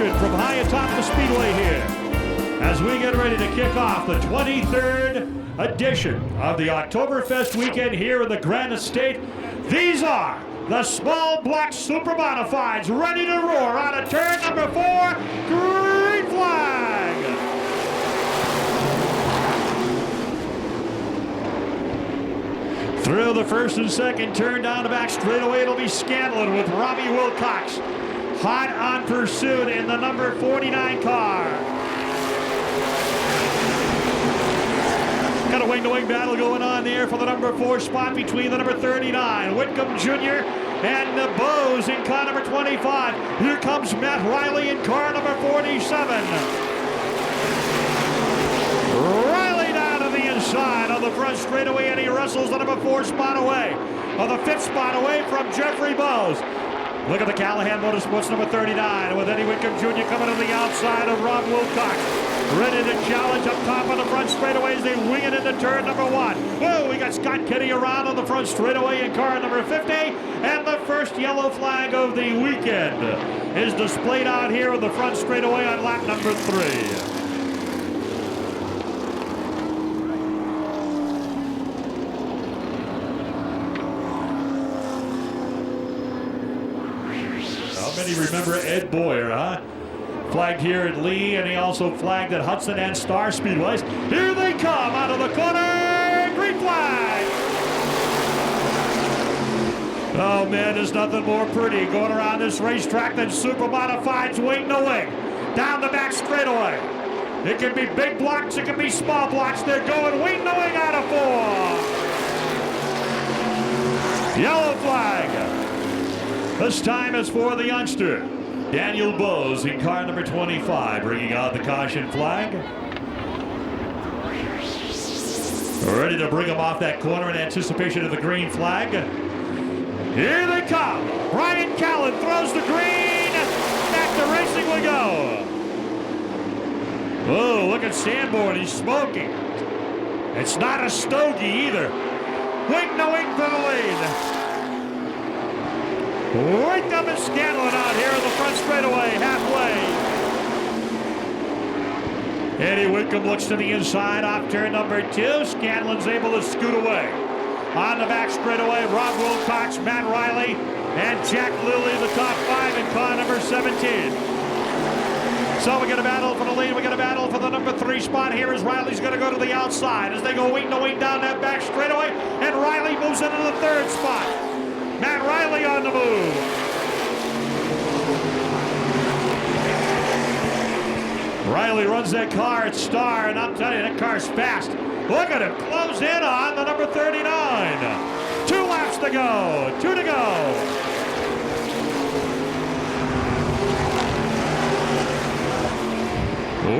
action from high atop the Speedway here as we get ready to kick off the 23rd edition of the Oktoberfest weekend here in the Grand Estate. These are the small block super modifieds ready to roar out of turn number 4, green flag. Through the first and second turn down the back straightaway, it'll be Scanlon with Robbie Wilcox hot on pursuit in the number 49 car. Got a wing-to-wing battle going on there for the number 4 spot between the number 39, Whitcomb Jr. and the Bose in car number 25. Here comes Matt Riley in car number 47. Riley down to the inside on the front straightaway, and he wrestles the number 4 spot away, or the 5th spot away from Jeffrey Bose. Look at the Callahan Motorsports number 39 with Eddie Whitcomb Jr. coming to the outside of Rob Wilcox. Ready to challenge up top on the front straightaway as they wing it into turn number 1. Whoa, we got Scott Kenny around on the front straightaway in car number 50. And the first yellow flag of the weekend is displayed out here on the front straightaway on lap number 3. Many remember Ed Boyer, huh? Flagged here at Lee, and he also flagged at Hudson and Star Speedways. Here they come out of the corner, green flag. Oh man, there's nothing more pretty going around this racetrack than super modifieds wing to wing. Down the back straightaway. It can be big blocks, it can be small blocks. They're going wing to wing out of 4. Yellow flag. This time is for the youngster, Daniel Bose in car number 25, bringing out the caution flag. Ready to bring him off that corner in anticipation of the green flag. Here they come. Brian Callen throws the green. Back to racing we go. Oh, look at Sanborn. He's smoking. It's not a stogie either. Wing to wing for the lead. Whitcomb and Scanlon out here in the front straightaway, halfway. Eddie Whitcomb looks to the inside off turn number 2. Scanlon's able to scoot away. On the back straightaway, Rob Wilcox, Matt Riley, and Jack Lilly, the top 5 in car number 17. So we get a battle for the lead. We get a battle for the number 3 spot here as Riley's going to go to the outside as they go wing to wing down that back straightaway, and Riley moves into the 3rd spot. Matt Riley on the move. Riley runs that car at Star, and I'm telling you, that car's fast. Look at him close in on the number 39. 2 laps to go. 2 to go.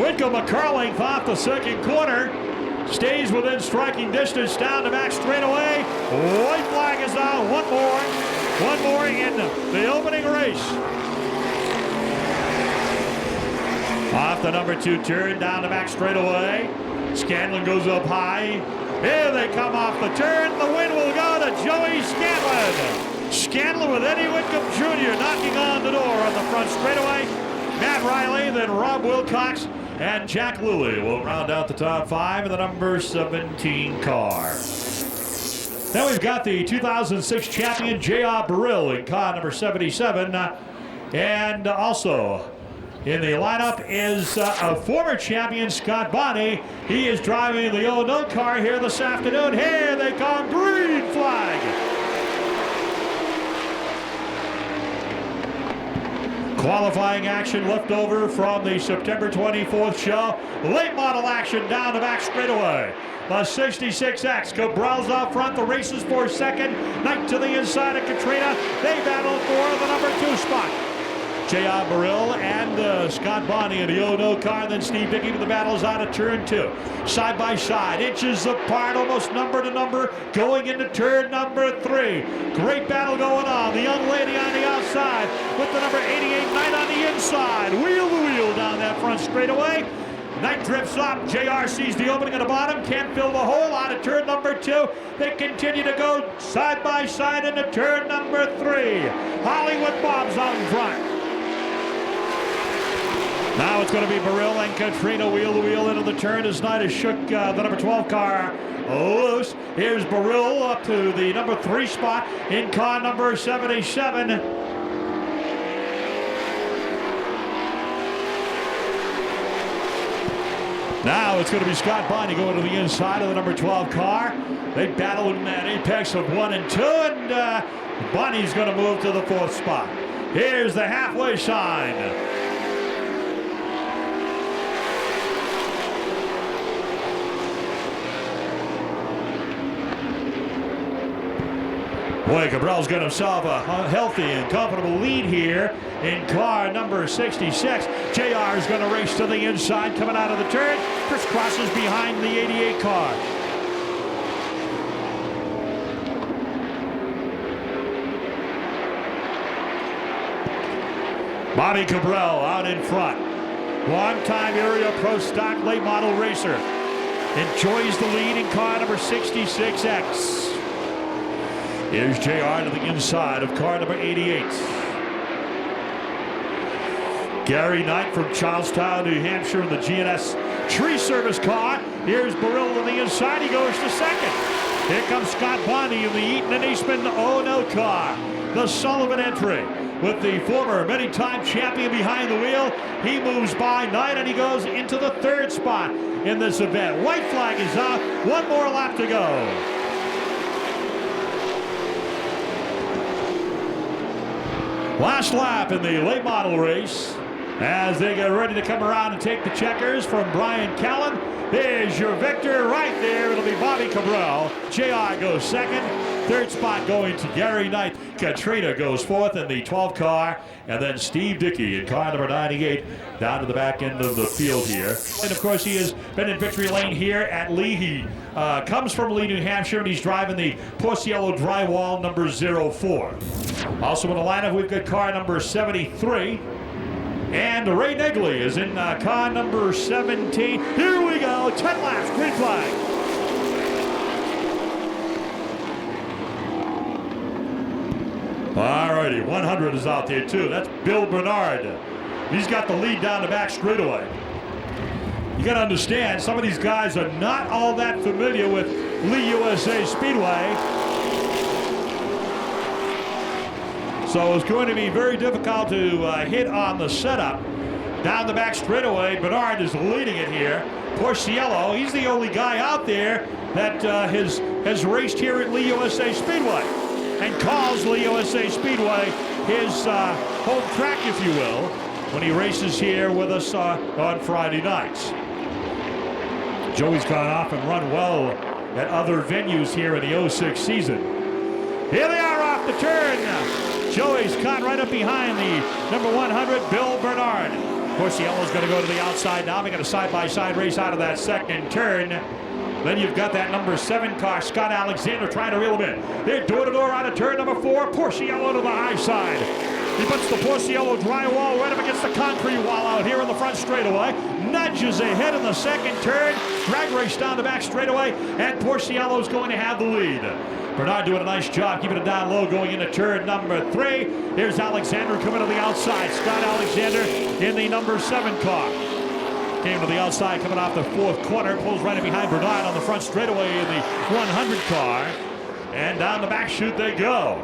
Whitcomb a car length off the 2nd corner. Stays within striking distance down the back straightaway. White flag is out. One more in the opening race. Off the number 2 turn down the back straightaway. Scanlon goes up high. Here they come off the turn. The win will go to Joey Scanlon. Scanlon with Eddie Whitcomb Jr. knocking on the door on the front straightaway. Matt Riley, then Rob Wilcox, and Jack Lilly will round out the top 5 in the number 17 car. Then we've got the 2006 champion J.R. Burrill in car number 77. And also in the lineup is a former champion, Scott Bonney. He is driving the no car here this afternoon. Here they come, green flag. Qualifying action left over from the September 24th show. Late model action down the back straightaway. The 66X, Cabral's out front, the race is for 2nd. Knight to the inside of Katrina. They battle for the number 2 spot. J.R. Burrill and Scott Bonney in the no car, then Steve Dickey to the battles out of turn 2. Side by side, inches apart, almost number to number, going into turn number 3. Great battle going on. The young lady on the outside with the number 88 Knight on the inside. Wheel to wheel down that front straightaway. Knight drifts up. JR sees the opening at the bottom. Can't fill the hole out of turn number 2. They continue to go side by side into turn number 3. Hollywood Bob's out in front. Now it's going to be Burrell and Katrina wheel to wheel into the turn as Snyder shook the number 12 car loose. Here's Burrell up to the number 3 spot in car number 77. Now it's going to be Scott Bonney going to the inside of the number 12 car. They battle in that apex of 1 and 2, and Bonney's going to move to the 4th spot. Here's the halfway sign. Boy, Cabril's got himself a healthy and comfortable lead here in car number 66. JR is going to race to the inside coming out of the turn. Crisscrosses behind the 88 car. Bobby Cabrel out in front. Long-time area pro stock late model racer. Enjoys the lead in car number 66X. Here's JR to the inside of car number 88. Gary Knight from Charlestown, New Hampshire in the GNS Tree Service car. Here's Burrell on the inside. He goes to second. Here comes Scott Bonney in the Eaton and Eastman Oh-No car. The Sullivan entry with the former many-time champion behind the wheel. He moves by Knight and he goes into the 3rd spot in this event. White flag is out. 1 more lap to go. Last lap in the late model race as they get ready to come around and take the checkers from Brian Callen. There's your victor right there. It'll be Bobby Cabral. JR goes 2nd. 3rd spot going to Gary Knight. Katrina goes 4th in the 12 car. And then Steve Dickey in car number 98 down to the back end of the field here. And of course he has been in victory lane here at Lee. He comes from Lee, New Hampshire, and he's driving the Porciello drywall number 04. Also in the lineup we've got car number 73. And Ray Negley is in car number 17. Here we go, 10 laps, green flag. All righty, 100 is out there too. That's Bill Bernard. He's got the lead down the back straightaway. You got to understand, some of these guys are not all that familiar with Lee USA Speedway. So it's going to be very difficult to hit on the setup. Down the back straightaway, Bernard is leading it here. Porciello, he's the only guy out there that has raced here at Lee USA Speedway and calls Lee USA Speedway his home track, if you will, when he races here with us on Friday nights. Joey's gone off and run well at other venues here in the 06 season. Here they are off the turn. Joey's caught right up behind the number 100, Bill Bernard. Porciello's going to go to the outside now. We got a side-by-side race out of that 2nd turn. Then you've got that number 7 car, Scott Alexander, trying to reel him in. They're door-to-door out of turn number 4. Porciello to the high side. He puts the Porciello drywall right up against the concrete wall out here in the front straightaway. Nudges ahead in the 2nd turn. Drag race down the back straightaway, and Porciello's going to have the lead. Bernard doing a nice job keeping it down low going into turn number 3. Here's Alexander coming to the outside. Scott Alexander in the number 7 car. Came to the outside coming off the 4th corner. Pulls right in behind Bernard on the front straightaway in the 100 car. And down the back chute they go.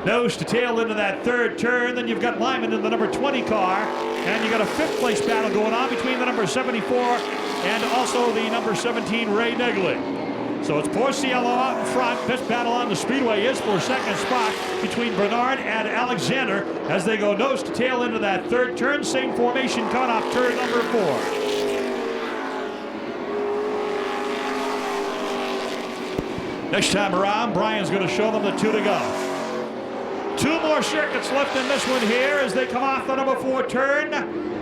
Nose to tail into that 3rd turn. Then you've got Lyman in the number 20 car. And you got a 5th place battle going on between the number 74 and also the number 17 Ray Negley. So it's Porciello out in front. This battle on the speedway is for 2nd spot between Bernard and Alexander as they go nose to tail into that 3rd turn. Same formation coming off turn number 4. Next time around, Brian's going to show them the 2 to go. 2 more circuits left in this one here as they come off the number 4 turn.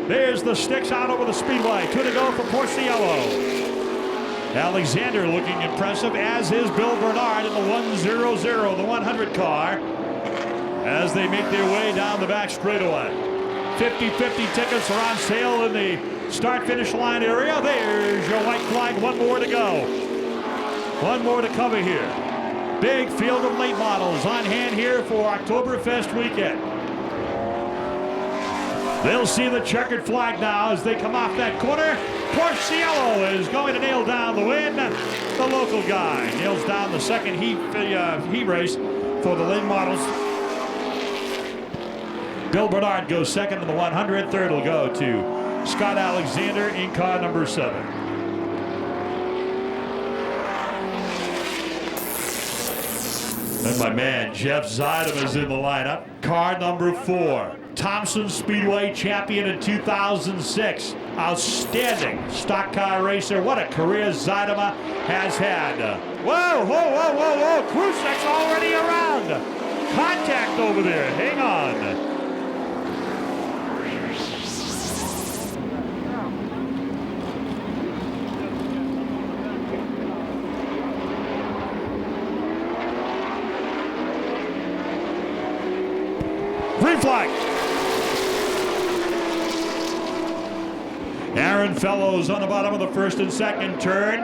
There's the sticks out over the speedway. 2 to go for Porciello. Alexander looking impressive, as is Bill Bernard in the 100, the 100 car, as they make their way down the back straightaway. 50-50 tickets are on sale in the start-finish line area. There's your white flag. 1 more to go. 1 more to cover here. Big field of late models on hand here for Oktoberfest weekend. They'll see the checkered flag now as they come off that corner. Porciello is going to nail down the win. The local guy nails down the second heat race for the late models. Bill Bernard goes second in the 100. Third will go to Scott Alexander in car number 7. And my man Jeff Zeidem is in the lineup. Car number 4. Thompson Speedway champion in 2006. Outstanding stock car racer. What a career Zeidema has had. Whoa, whoa, whoa, whoa, whoa. Krusak's already around. Contact over there. Hang on. Green flag. Aaron Fellows on the bottom of the first and second turn.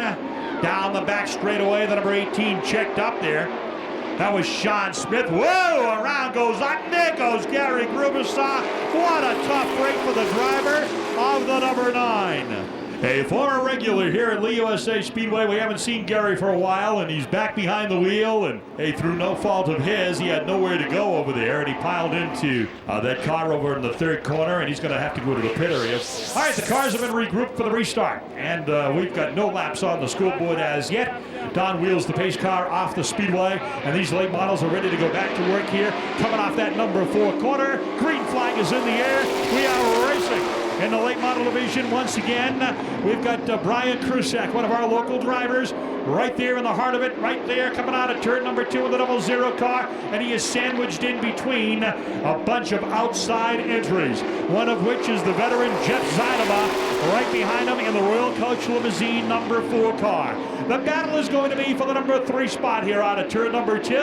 Down the back straightaway, the number 18 checked up there. That was Sean Smith. Whoa, around goes on. There goes Gary Grubersaw. What a tough break for the driver of the number 9. A former regular here at USA Speedway. We haven't seen Gary for a while, and he's back behind the wheel. And hey, through no fault of his, he had nowhere to go over there, and he piled into that car over in the third corner, and he's going to have to go to the pit area. All right, the cars have been regrouped for the restart, and we've got no laps on the scoreboard as yet. Don wheels the pace car off the speedway, and these late models are ready to go back to work here. Coming off that number 4 corner, green flag is in the air. We are racing. In the late model division, once again, we've got Brian Krusak, one of our local drivers, right there in the heart of it, right there, coming out of turn number 2 with the 00 car, and he is sandwiched in between a bunch of outside entries, one of which is the veteran Jeff Zeidema, right behind him in the Royal Coach Limousine number 4 car. The battle is going to be for the number 3 spot here out of turn number 2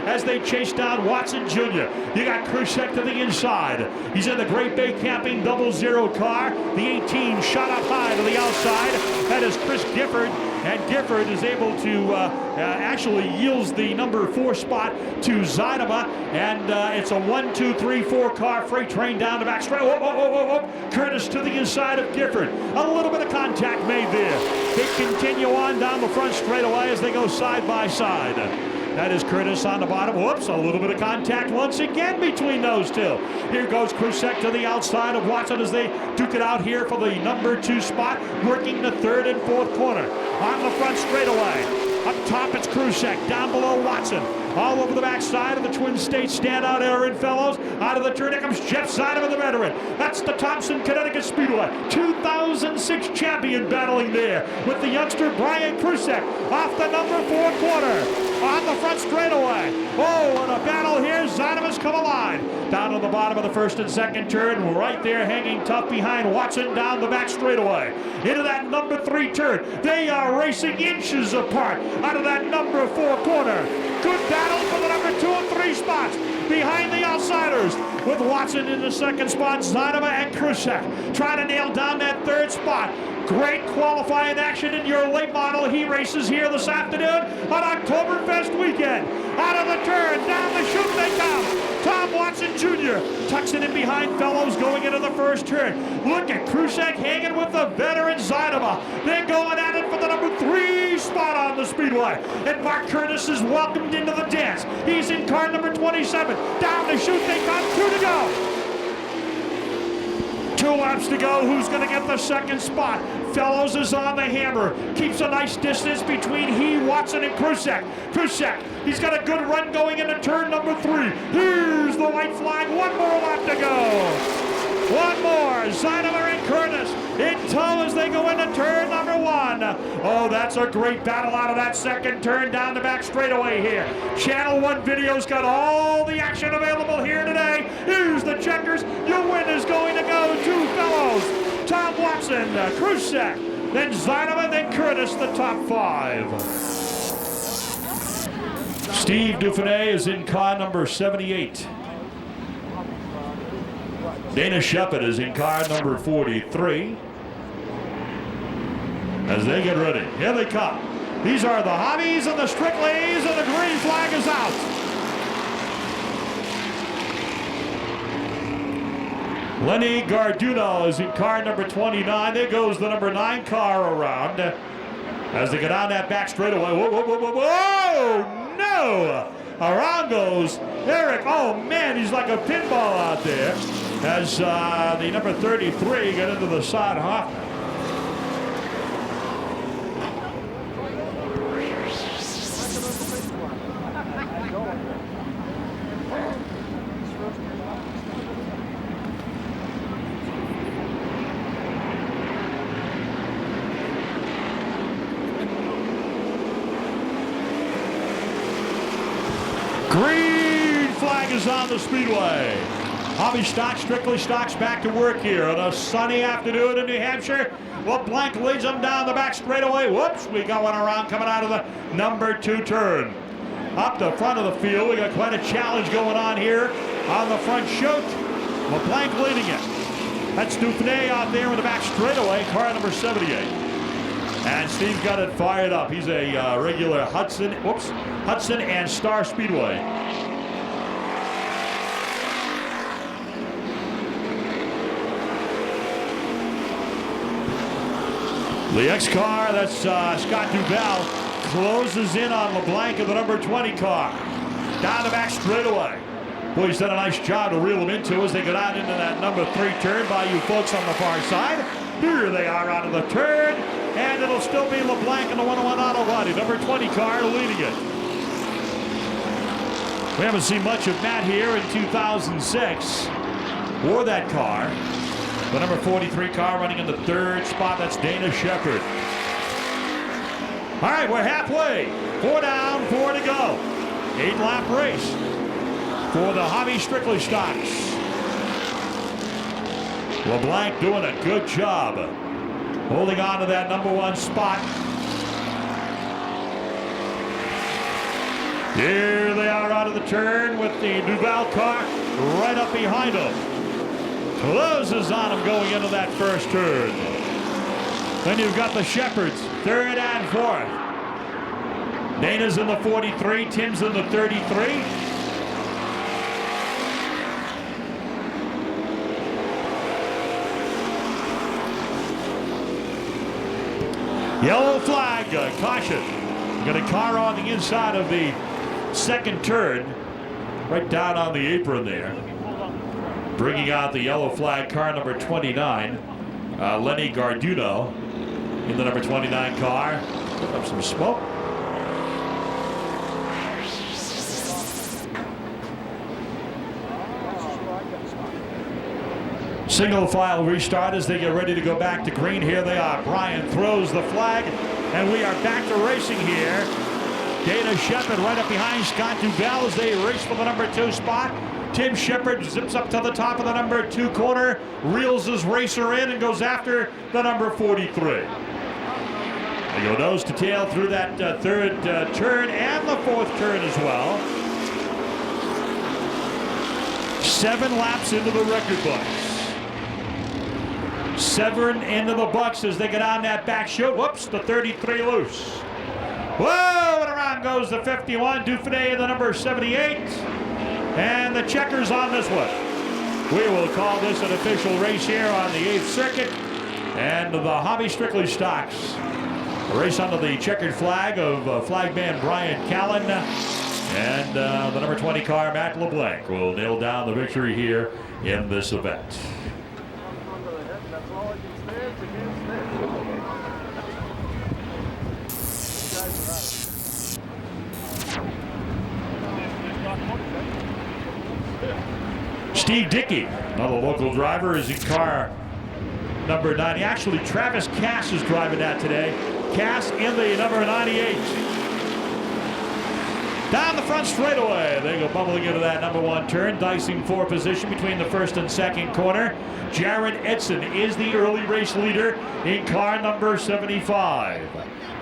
as they chase down Watson Jr. You got Krusak to the inside. He's in the Great Bay Camping 00 car. The 18 shot up high to the outside. That is Chris Gifford. And Gifford is able to actually yields the number 4 spot to Zeidema. And it's a 1, 2, 3, 4 car freight train down the back straight. Whoa, whoa, whoa, whoa, whoa. Curtis to the inside of Gifford. A little bit of contact made there. They continue on down the front straightaway as they go side by side. That is Curtis on the bottom. Whoops, a little bit of contact once again between those two. Here goes Krusak to the outside of Watson as they duke it out here for the number 2 spot, working the 3rd and 4th corner. On the front straightaway. Up top, it's Krusak. Down below, Watson. All over the backside of the Twin States standout Aaron Fellows. Out of the turn, here comes Jeff Zeidema, the veteran. That's the Thompson, Connecticut Speedway 2006 champion battling there with the youngster Brian Krusak off the number 4 corner. On the front straightaway. Oh, and a battle here. Zeidema's come alive. Down to the bottom of the first and second turn. Right there, hanging tough behind Watson down the back straightaway. Into that number 3 turn. They are racing inches apart out of that number 4 corner. Good battle for the number 2 and 3 spots. Behind the outsiders with Watson in the 2nd spot. Zeidema and Krusak trying to nail down that 3rd spot. Great qualifying action in your late model heat races here this afternoon on Oktoberfest weekend. Out of the turn, down the chute they come. Tom Watson Jr. tucks it in behind Fellows going into the 1st turn. Look at Krusak hanging with the veteran Zeidema. They're going at it for the number 3 spot on the speedway. And Mark Curtis is welcomed into the dance. He's in car number 27. Down the chute they come. 2 to go. 2 laps to go. Who's going to get the 2nd spot? Fellows is on the hammer. Keeps a nice distance between he, Watson, and Krusak. Krusak, he's got a good run going into turn number 3. Here's the white flag. 1 more lap to go. 1 more. Zeidema and Curtis in tow as they go into turn number 1. Oh, that's a great battle out of that 2nd turn down the back straightaway here. Channel One Video's got all the action available here today. Here's the checkers. Your win is going to go to Fellows. Tom Watson, Krusak, then Zeidema, then Curtis, the top 5. Steve Dauphiné is in car number 78. Dana Shepard is in car number 43. As they get ready, here they come. These are the Hobbies and the Strickleys, and the green flag is out. Lenny Garduno is in car number 29. There goes the number 9 car around as they get on that back straightaway. Whoa, whoa, whoa, whoa, whoa! No! Around goes Eric. Oh, man, he's like a pinball out there as the number 33 got into the side Hoffman. Green flag is on the speedway. Hobby Stock, Strictly Stocks back to work here on a sunny afternoon in New Hampshire. LeBlanc leads them down the back straightaway. Whoops, we got one around coming out of the number 2 turn. Up the front of the field, we got quite a challenge going on here on the front chute. LeBlanc leading it. That's Dufresne out there in the back straightaway, car number 78. And Steve's got it fired up. He's a regular Hudson and Star Speedway. The X car, that's Scott Duval, closes in on LeBlanc of the number 20 car. Down the back straightaway. Boy, he's done a nice job to reel them into as they get out into that number 3 turn by you folks on the far side. Here they are out of the turn, and it'll still be LeBlanc in the 101 auto body. Number 20 car leading it. We haven't seen much of Matt here in 2006 or that car. The number 43 car running in the 3rd spot, that's Dana Shepard. All right, we're halfway. 4 down, 4 to go. 8-lap race for the Hobby Strictly Stocks. LeBlanc doing a good job holding on to that number 1 spot. Here they are out of the turn with the Duval car right up behind them. Closes on him going into that first turn. Then you've got the Shepards, 3rd and 4th. Dana's in the 43, Tim's in the 33. Yellow flag, caution. Got a car on the inside of the 2nd turn, right down on the apron there. Bringing out the yellow flag, car number 29, Lenny Garduno in the number 29 car. Put up some smoke. Single file restart as they get ready to go back to green. Here they are. Brian throws the flag, and we are back to racing here. Dana Shepard right up behind Scott Duval as they race for the number 2 spot. Tim Shepard zips up to the top of the number 2 corner, reels his racer in, and goes after the number 43. They go nose to tail through that 3rd turn and the 4th turn as well. 7 laps into the record books. 7 into the bucks as they get on that back chute. Whoops, the 33 loose. Whoa, and around goes the 51, Dufresne in the number 78. And the checkers on this one. We will call this an official race here on the 8th circuit. And the Hobby Strictly Stocks. A race under the checkered flag of flagman Brian Callen. And the number 20 car, Matt LeBlanc, will nail down the victory here in this event. Steve Dickey, another local driver, is in car number 90. Actually, Travis Cass is driving that today. Cass in the number 98. Down the front straightaway. They go bubbling into that number 1 turn, dicing for position between the 1st and 2nd corner. Jared Edson is the early race leader in car number 75.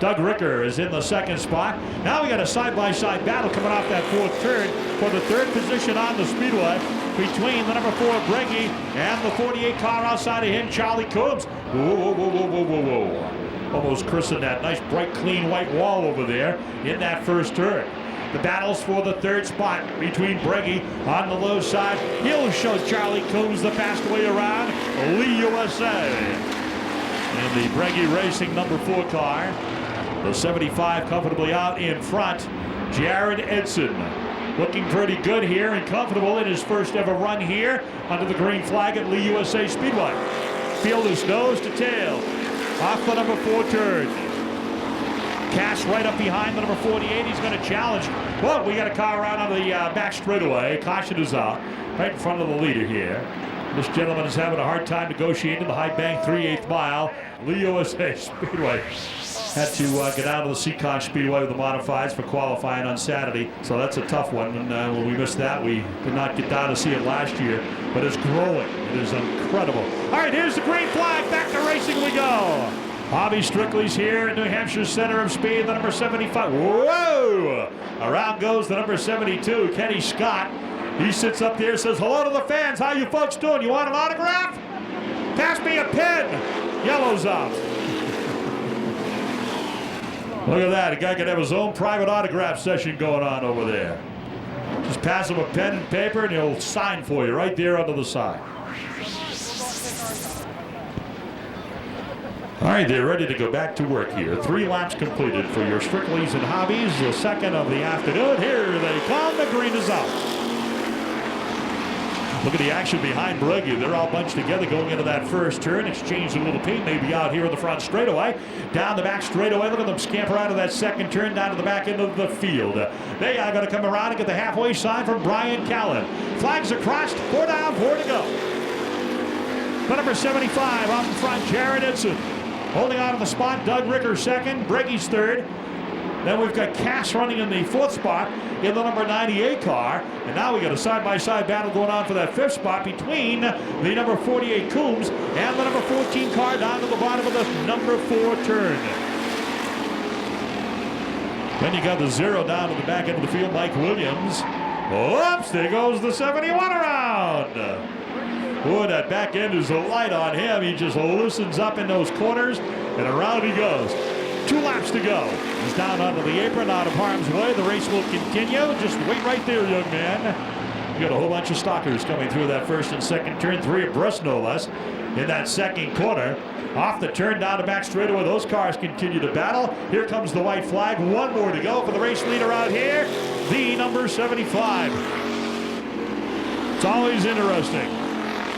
Doug Ricker is in the 2nd spot. Now we got a side-by-side battle coming off that 4th turn for the 3rd position on the speedway between the number 4 Breggy and the 48 car outside of him, Charlie Coombs. Whoa, whoa, whoa, whoa, whoa, whoa, whoa. Almost christened that nice bright clean white wall over there in that 1st turn. The battles for the third spot between Breggy on the low side. He'll show Charlie Coombs the fast way around. Lee USA. And the Breggy Racing number 4 car. The 75 comfortably out in front. Jared Edson looking pretty good here and comfortable in his first ever run here under the green flag at Lee USA Speedway. Field is nose to tail off the number 4 turn. Cass right up behind the number 48. He's going to challenge. Well, we got a car around on the back straightaway. Caution is out right in front of the leader here. This gentleman is having a hard time negotiating the high bank 3/8 mile. Lee USA Speedway had to get out of the Seacon Speedway with the modifieds for qualifying on Saturday. So that's a tough one. And when we missed that, we did not get down to see it last year. But it's growing. It is incredible. All right, here's the green flag. Back to racing we go. Bobby Strictly's here at New Hampshire's center of speed, the number 75. Whoa! Around goes the number 72, Kenny Scott. He sits up there and says, hello to the fans. How you folks doing? You want an autograph? Pass me a pen. Yellow's up. Look at that. A guy could have his own private autograph session going on over there. Just pass him a pen and paper and he'll sign for you right there under the side. All right, they're ready to go back to work here. 3 laps completed for your Strictly's and Hobbies. The second of the afternoon. Here they come. The green is out. Look at the action behind Breggy. They're all bunched together going into that first turn. Exchanged a little paint. Maybe out here in the front straightaway. Down the back straightaway. Look at them scamper out of that second turn down to the back end of the field. They are going to come around and get the halfway sign from Brian Callen. Flags are crossed. 4 down, 4 to go. The number 75 out in front, Jared Edson. Holding on to the spot, Doug Ricker second, Breggy's third. Then we've got Cass running in the 4th spot in the number 98 car. And now we got a side-by-side battle going on for that 5th spot between the number 48 Coombs and the number 14 car down to the bottom of the number 4 turn. Then you got the 0 down to the back end of the field, Mike Williams. Oops, there goes the 71 around. Boy, that back end is a light on him. He just loosens up in those corners, and around he goes. 2 laps to go. He's down onto the apron, out of harm's way. The race will continue. Just wait right there, young man. You got a whole bunch of stalkers coming through that first and second turn, 3 abreast no less, in that second corner. Off the turn down the back straightaway, those cars continue to battle. Here comes the white flag. 1 more to go for the race leader out here, the number 75. It's always interesting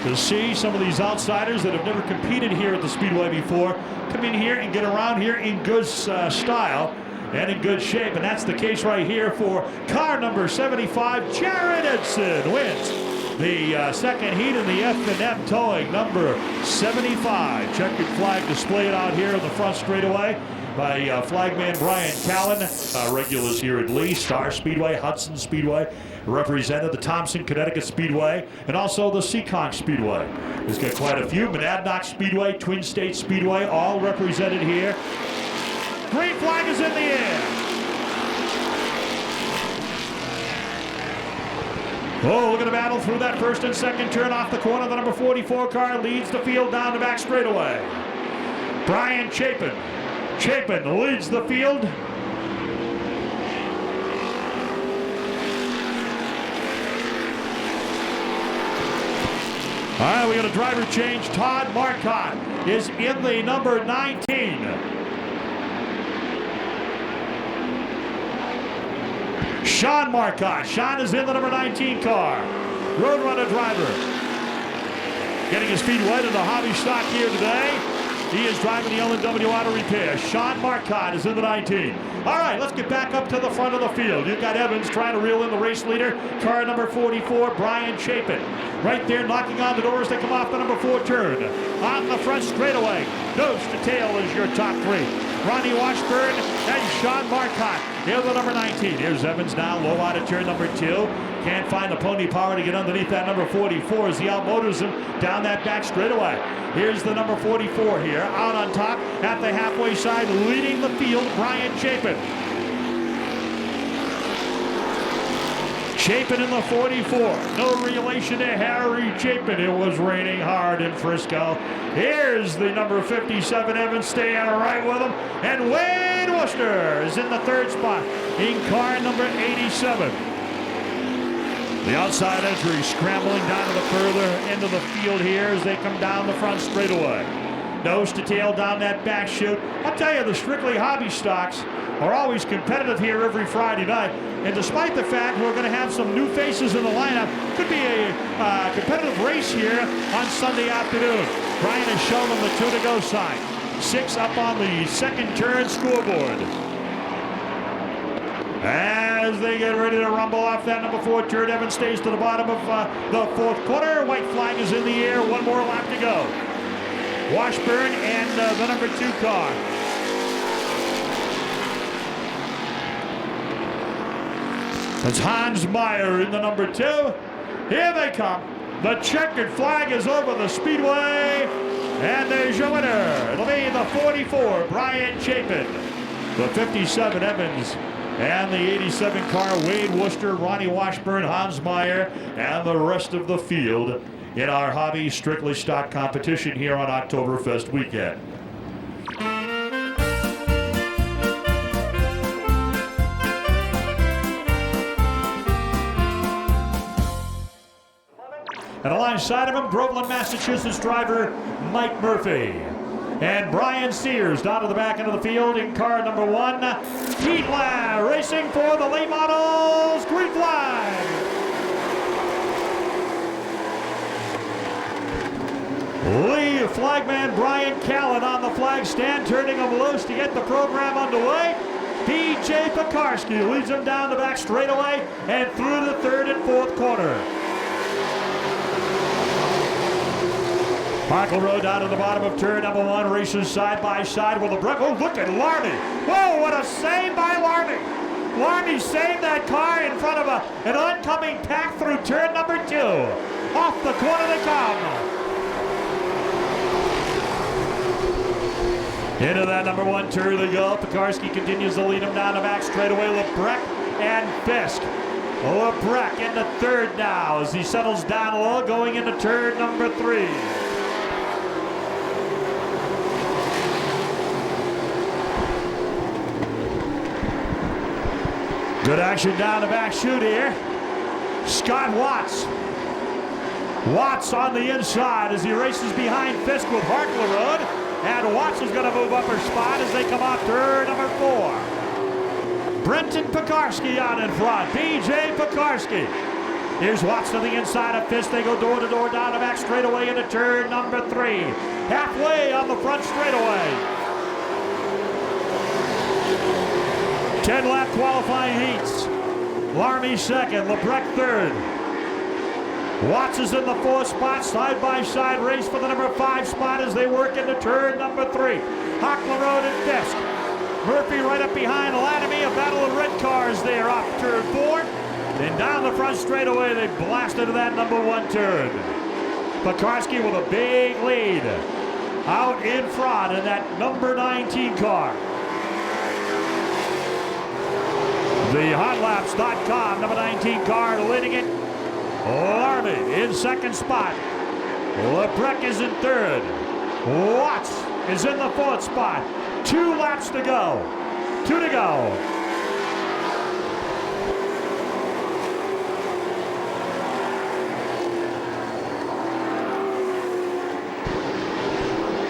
to see some of these outsiders that have never competed here at the Speedway before come in here and get around here in good style and in good shape. And that's the case right here for car number 75. Jared Edson wins the second heat in the F&M towing, number 75. Checkered flag displayed out here in the front straightaway by flagman Brian Callen. Regulars here at Lee, Star Speedway, Hudson Speedway, represented the Thompson, Connecticut Speedway, and also the Seacon Speedway. He's got quite a few. Monadnock Speedway, Twin State Speedway, all represented here. Green flag is in the air. Oh, look at the battle through that first and second turn off the corner. The number 44 car leads the field down the back straightaway. Brian Chapin. Chapin leads the field. All right, we got a driver change. Todd Marcotte is in the number 19. Sean Marcotte. Sean is in the number 19 car. Roadrunner driver. Getting his feet wet in the hobby stock here today. He is driving the L&W Auto Repair. Sean Marcotte is in the 19. All right, let's get back up to the front of the field. You've got Evans trying to reel in the race leader. Car number 44, Brian Chapin. Right there knocking on the door as they come off the number 4 turn. On the front straightaway, nose to tail is your top 3. Ronnie Washburn and Sean Marcotte in the number 19. Here's Evans now, low out of turn number 2. Can't find the pony power to get underneath that number 44 as he outmotors him down that back straightaway. Here's the number 44 here, out on top at the halfway side, leading the field, Brian Chapin. Chapin in the 44. No relation to Harry Chapin. It was raining hard in Frisco. Here's the number 57 Evans staying right with him. And Wade Worcester is in the third spot in car number 87. The outside entry scrambling down to the further end of the field here as they come down the front straightaway. Nose to tail down that back chute. I'll tell you, the strictly hobby stocks are always competitive here every Friday night. And despite the fact we're going to have some new faces in the lineup, could be a competitive race here on Sunday afternoon. Brian has shown them the 2-to-go sign. 6 up on the second turn scoreboard. As they get ready to rumble off that number 4 turn, Evans stays to the bottom of the fourth quarter. White flag is in the air. One more lap to go. Washburn and the number 2 car. That's Hans Meyer in the number 2. Here they come. The checkered flag is over the speedway. And there's your winner. It'll be the 44, Brian Chapin. The 57, Evans. And the 87 car, Wade Worcester, Ronnie Washburn, Hans Meyer, and the rest of the field in our hobby strictly stock competition here on Oktoberfest weekend. And alongside of him, Groveland, Massachusetts driver Mike Murphy. And Brian Sears down to the back end of the field in car number 1. Pete Ladd racing for the late models. Green flag. Lee flagman Brian Callan on the flag stand, turning him loose to get the program underway. B.J. Pekarsky leads him down the back straightaway and through the third and fourth corner. Michael Rowe down to the bottom of turn number 1, races side by side with LeBrun. Oh, look at Larmy. Whoa, what a save by Larmy. Larmy saved that car in front of an oncoming pack through turn number 2. Off the corner they come. Into that number 1 turn they go. Pekarsky continues to lead him down the back straightaway. LeBrec and Fisk. LeBrec into third now as he settles down low going into turn number 3. Good action down the back chute here. Scott Watts. Watts on the inside as he races behind Fisk with Hartlerud. And Watts is going to move up her spot as they come off turn number 4. Brenton Pekarsky out in front. B.J. Pekarsky. Here's Watts to the inside of Fisk. They go door to door down the back straightaway into turn number 3. Halfway on the front straightaway. 10-lap qualifying heats. Larmy second, LeBrec third. Watts is in the 4th spot, side-by-side race for the number 5 spot as they work into turn number 3. Hockler Road and Fisk. Murphy right up behind Lattamy, a battle of red cars there off turn 4. Then down the front straightaway, they blast into that number 1 turn. Pekarsky with a big lead. Out in front in that number 19 car. The HotLaps.com number 19 car leading it. Larmy in second spot. LeBrec is in third. Watts is in the 4th spot. 2 laps to go. 2 to go.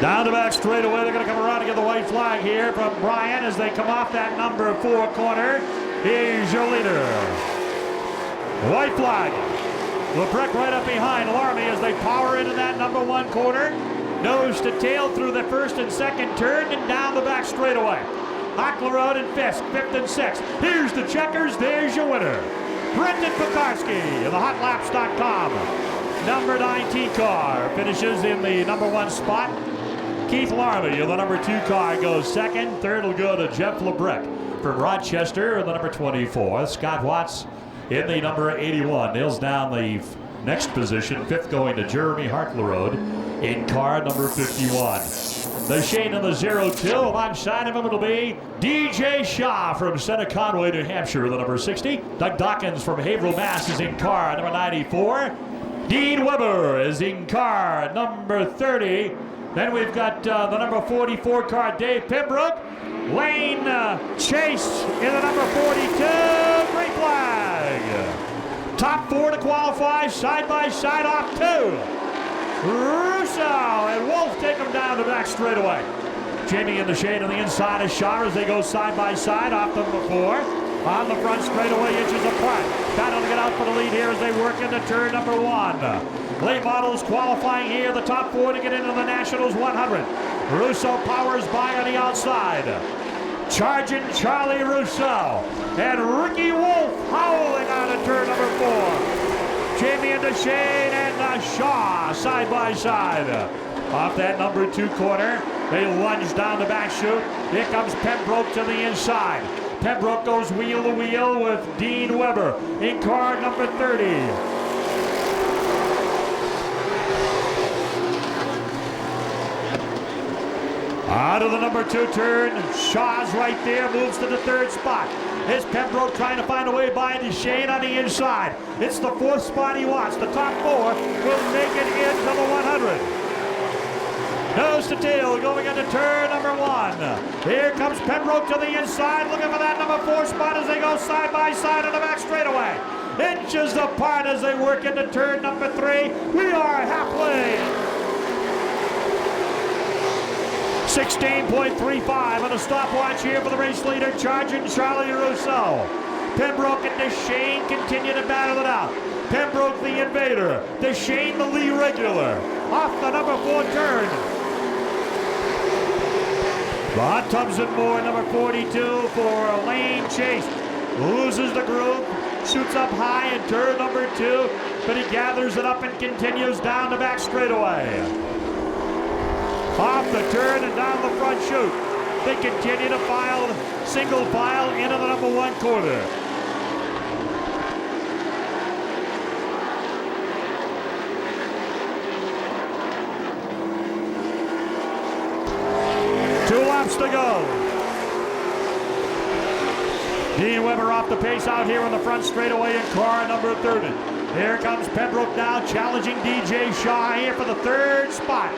Down the back straightaway, they're going to come around to get the white flag here from Brian as they come off that number 4 corner. Here's your leader. White flag. LeBrec right up behind Larmy as they power into that number 1 corner. Nose to tail through the first and second turn and down the back straightaway. Hockler Road and Fisk, 5th and 6th. Here's the checkers. There's your winner. Brendan Pekarsky of the HotLaps.com. Number 19 car finishes in the number 1 spot. Keith Larmy of the number 2 car goes second. Third will go to Jeff LeBrec from Rochester in the number 24. Scott Watts in the number 81 nails down the next position. 5th going to Jeremy Hartlerode in car number 51. the Shane in the 0-2. Alongside of him, it'll be DJ Shaw from Seneca Conway, New Hampshire, the number 60. Doug Dawkins from Haverhill, Mass. is in car number 94. Dean Weber is in car number 30. Then we've got the number 44 car, Dave Pembroke. Lane Chase in the number 42. Green flag. Top 4 to qualify, side by side off 2. Russo and Wolf take them down the back straightaway. Jamie in the shade on the inside of Shaw as they go side by side off them before. On the front straightaway, inches apart. Battle to get out for the lead here as they work into turn number 1. Late models qualifying here, the top 4 to get into the Nationals 100. Russo powers by on the outside. Charging Charlie Russo. And Ricky Wolf howling on to turn number 4. Jamie and Shane and Shaw side by side. Off that number 2 corner, they lunge down the back chute. Here comes Pembroke to the inside. Pembroke goes wheel to wheel with Dean Weber in car number 30. Out of the number 2 turn, Shaw's right there, moves to the 3rd spot. Here's Pembroke trying to find a way by Shane on the inside. It's the 4th spot he wants. The top 4 will make it into the 100. Nose to tail going into turn number 1. Here comes Pembroke to the inside, looking for that number 4 spot as they go side by side on the back straightaway. Inches apart as they work into turn number 3. We are halfway. 16.35 on a stopwatch here for the race leader, charging Charlie Russo. Pembroke and Shane continue to battle it out. Pembroke the invader, Shane the lead regular. Off the number 4 turn. Hot Tubs and More, number 42 for Lane Chase. Loses the groove, shoots up high in turn number 2, but he gathers it up and continues down the back straightaway. Off the turn and down the front chute. They continue to file, single file into the number 1 corner. Two laps to go. Dean Weber off the pace out here on the front straightaway in car number 30. Here comes Pembroke now challenging DJ Shaw here for the 3rd spot.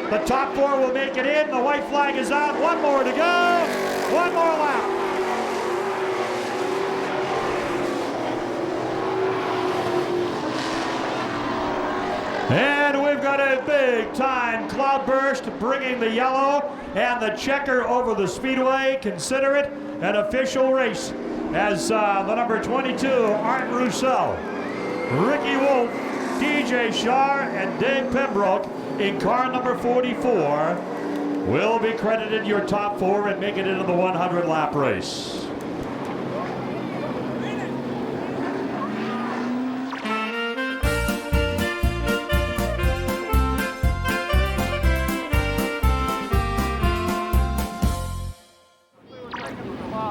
The top 4 will make it in. The white flag is out. 1 more to go. 1 more lap. And we've got a big time cloudburst bringing the yellow and the checker over the speedway. Consider it an official race as the number 22, Art Russo, Ricky Wolf, DJ Shaw, and Dave Pembroke in car number 44 will be credited your top 4 and make it into the 100 lap race.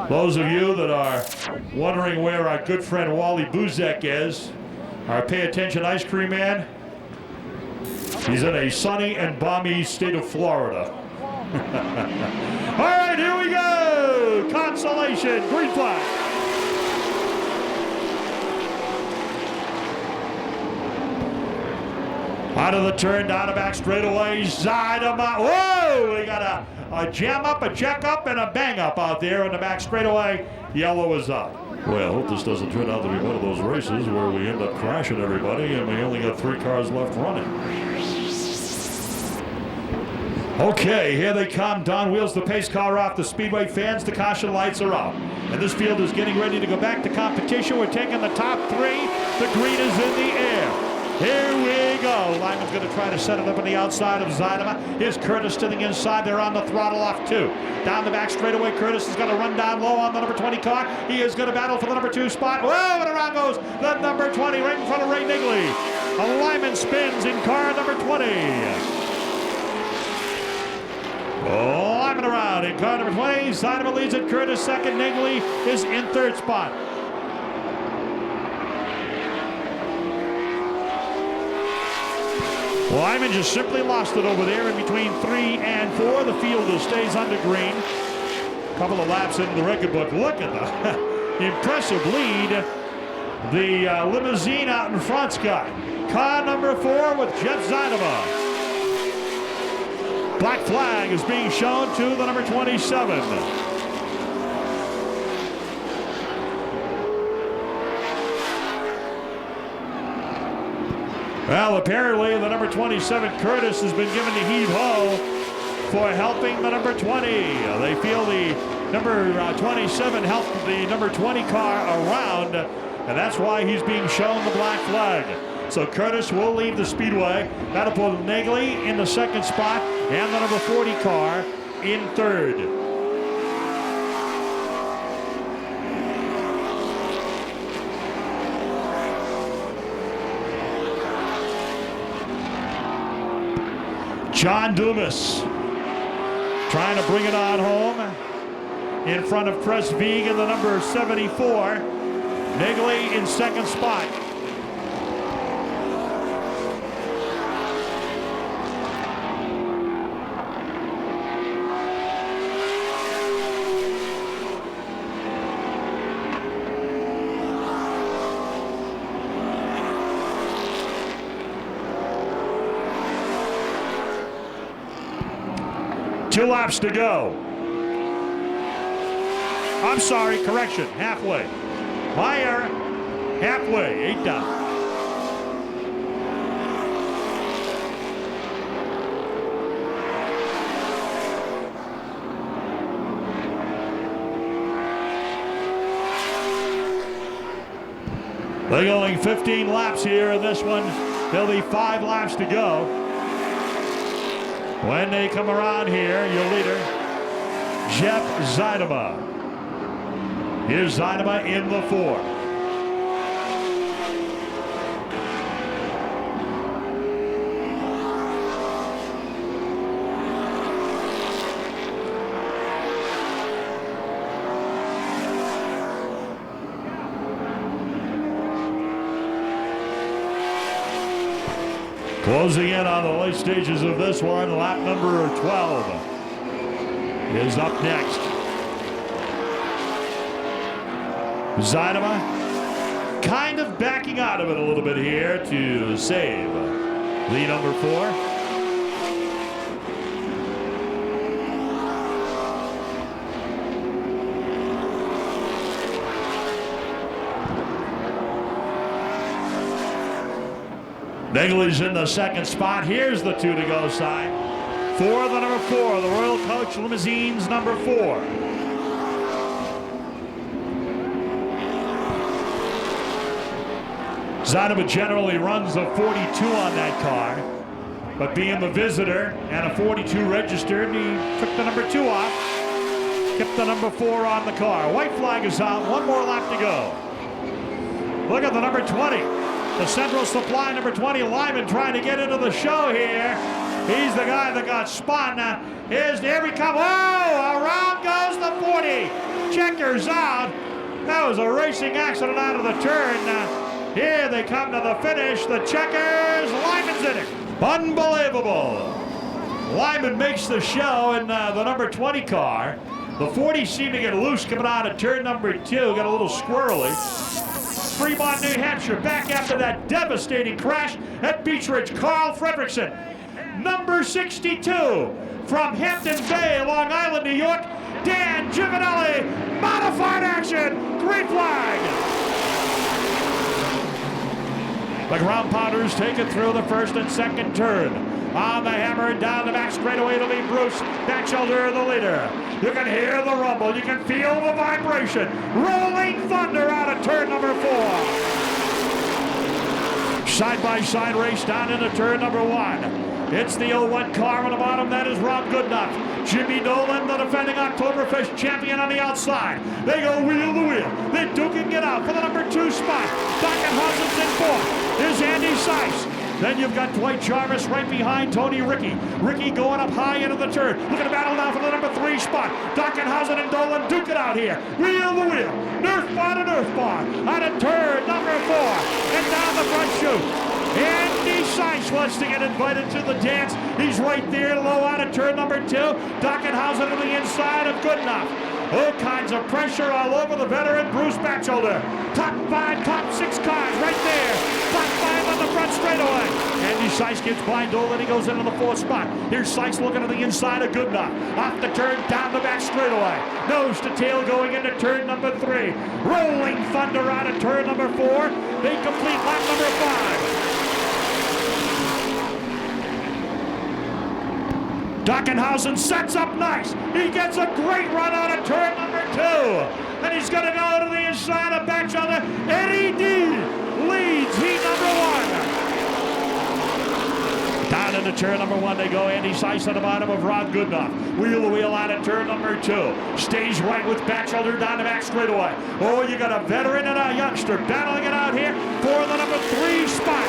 Those of you that are wondering where our good friend Wally Buzek is, our pay attention ice cream man, he's in a sunny and balmy state of Florida. All right, here we go. Consolation, green flag. Out of the turn, down the back straightaway, side of my, whoa, we got a jam up, a check up, and a bang up out there in the back straightaway. Yellow is up. Well, I hope this doesn't turn out to be one of those races where we end up crashing everybody and we only got 3 cars left running. Okay, here they come. Don wheels the pace car off the speedway. Fans, the caution lights are out. And this field is getting ready to go back to competition. We're taking the top 3. The green is in the air. Here we go. Lyman's going to try to set it up on the outside of Zeidema. Here's Curtis to the inside. They're on the throttle off 2. Down the back straightaway, Curtis is going to run down low on the number 20 car. He is going to battle for the number 2 spot. Whoa, and around goes the number 20 right in front of Ray Nigley. Lyman spins in car number 20. Lyman around in car number 20. Zeidema leads it. Curtis second. Nigley is in 3rd spot. Lyman just simply lost it over there in between 3 and 4. The field stays under green. A couple of laps into the record book. Look at the impressive lead the limousine out in front's got. Car number 4 with Jeff Zinema. Black flag is being shown to the number 27. Well, apparently the number 27, Curtis, has been given the heave-ho for helping the number 20. They feel the number 27 helped the number 20 car around, and that's why he's being shown the black flag. So Curtis will leave the speedway. That'll put Negley in the second spot and the number 40 car in third. John Dumas trying to bring it on home in front of Chris Vieg in the number 74. Negley in second spot. Two laps to go. I'm sorry, correction, halfway. Meyer, halfway, 8 down. They're going 15 laps here in this one. There'll be 5 laps to go. When they come around here, your leader, Jeff Zinema. Here's Zinema in the 4. Closing in on the late stages of this one, lap number 12 is up next. Zinema kind of backing out of it a little bit here to save the number 4. Negley's in the second spot. Here's the 2 to go sign for the number 4, the Royal Coach Limousines number 4. Zinema generally runs a 42 on that car, but being the visitor and a 42 registered, he took the number 2 off, kept the number 4 on the car. White flag is out, 1 more lap to go. Look at the number 20. The Central Supply number 20, Lyman, trying to get into the show here. He's the guy that got spun. Here we come. Oh, around goes the 40. Checkers out. That was a racing accident out of the turn. Here they come to the finish. The checkers. Lyman's in it. Unbelievable. Lyman makes the show in the number 20 car. The 40 seemed to get loose coming out of turn number 2. Got a little squirrely. Fremont, New Hampshire, back after that devastating crash at Beach Ridge. Carl Fredrickson, number 62, from Hampton Bay, Long Island, New York. Dan Giovanelli, modified action, green flag. The ground pounders take it through the first and second turn. On the hammer, down the back straightaway, it'll be Bruce Batchelder, the leader. You can hear the rumble, you can feel the vibration. Rolling thunder out of turn number 4. Side-by-side race down into turn number 1. It's the 01 car on the bottom, that is Rob Goodenough. Jimmy Nolan, the defending Oktoberfest champion, on the outside. They go wheel to wheel. They're duking it out for the number 2 spot. Dockenhausen's in 4th. Here's Andy Seiss. Then you've got Dwight Jarvis right behind Tony Ricky. Ricky going up high into the turn. Looking to battle now for the number 3 spot. Dockenhausen and Dolan duke it out here. Wheel to wheel. Nerf bar to nerf bar. Out of turn number 4. And down the front chute. Andy Seiss wants to get invited to the dance. He's right there, low out of turn number 2. Dockenhausen to the inside of Goodenough. All kinds of pressure all over the veteran Bruce Batchelder. Top 5, top 6 cars right there. Top 5 on the front straightaway. Andy Seiss gets by Dolan. He goes into the 4th spot. Here's Seiss looking to the inside of Goodenough. Off the turn, down the back straightaway. Nose to tail going into turn number 3. Rolling Thunder out of turn number 4. They complete lap number 5. Dockenhausen sets up nice. He gets a great run out of turn number 2. And he's going to go to the inside of Batchelder. Eddie D leads heat number 1. Down into turn number 1 they go. Andy Seiss on the bottom of Rod Goodenough. Wheel to wheel out of turn number 2. Stays right with Batchelder down the back straightaway. Oh, you got a veteran and a youngster battling it out here for the number 3 spot.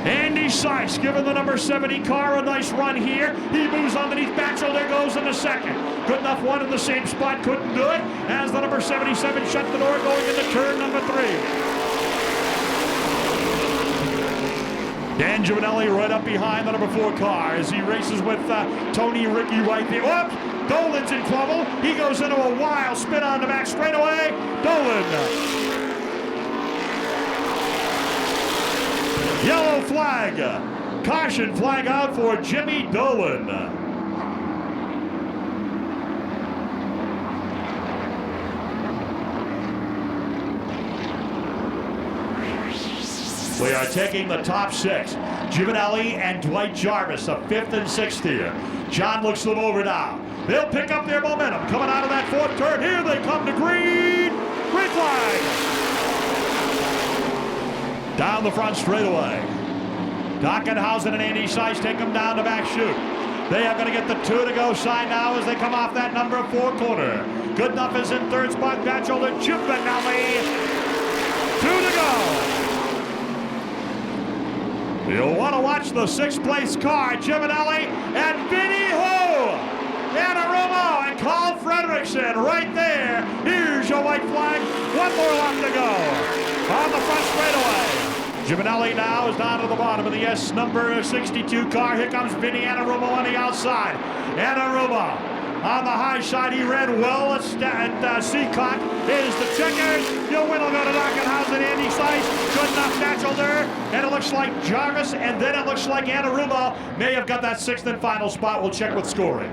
Andy Seiss giving the number 70 car a nice run here. He moves underneath Batchelder, goes into 2nd. Goodenough one in the same spot, couldn't do it. As the number 77 shut the door going into turn number 3. Dan Giovanelli right up behind the number 4 car as he races with Tony Ricky right there. Whoops! Dolan's in trouble. He goes into a wild spin on the back straightaway. Dolan. Yellow flag. Caution flag out for Jimmy Dolan. We are taking the top 6. Giovanelli and Dwight Jarvis, a 5th and 6th here. John looks them over now. They'll pick up their momentum coming out of that 4th turn. Here they come to green. Green flag. Down the front straightaway. Dockenhausen and Andy Seiss take them down the back chute. They are going to get the 2 to go sign now as they come off that number 4 corner. Goodenough is in 3rd spot. Batchelder, Giovanelli. 2 to go. You'll want to watch the 6th place car. Giovanelli and Vinny Ho. Anarumo and Carl Fredrickson right there. Here's your white flag. 1 more lap to go on the front straightaway. Giovanelli now is down to the bottom of the S number 62 car. Here comes Vinny Anarumo on the outside. Anarumo on the high side. He ran well at Seacock. Here's the checkers. Your win will go to Dockenhausen, Andy Seiss, Goodenough, Batchelder. And it looks like Jarvis, and then it looks like Anarumo may have got that 6th and final spot. We'll check with scoring.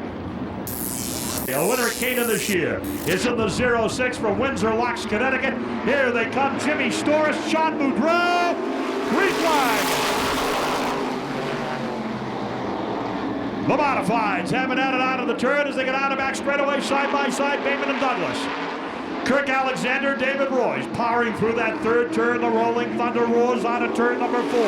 The winner at Canaan this year is in the 06 from Windsor Locks, Connecticut. Here they come, Jimmy Storis, Sean Boudreau, green flag. The modifieds haven't added out of the turn as they get out of back straightaway, side by side, Bateman and Douglas. Kirk Alexander, David Royce powering through that 3rd turn. The Rolling Thunder roars out of turn number 4.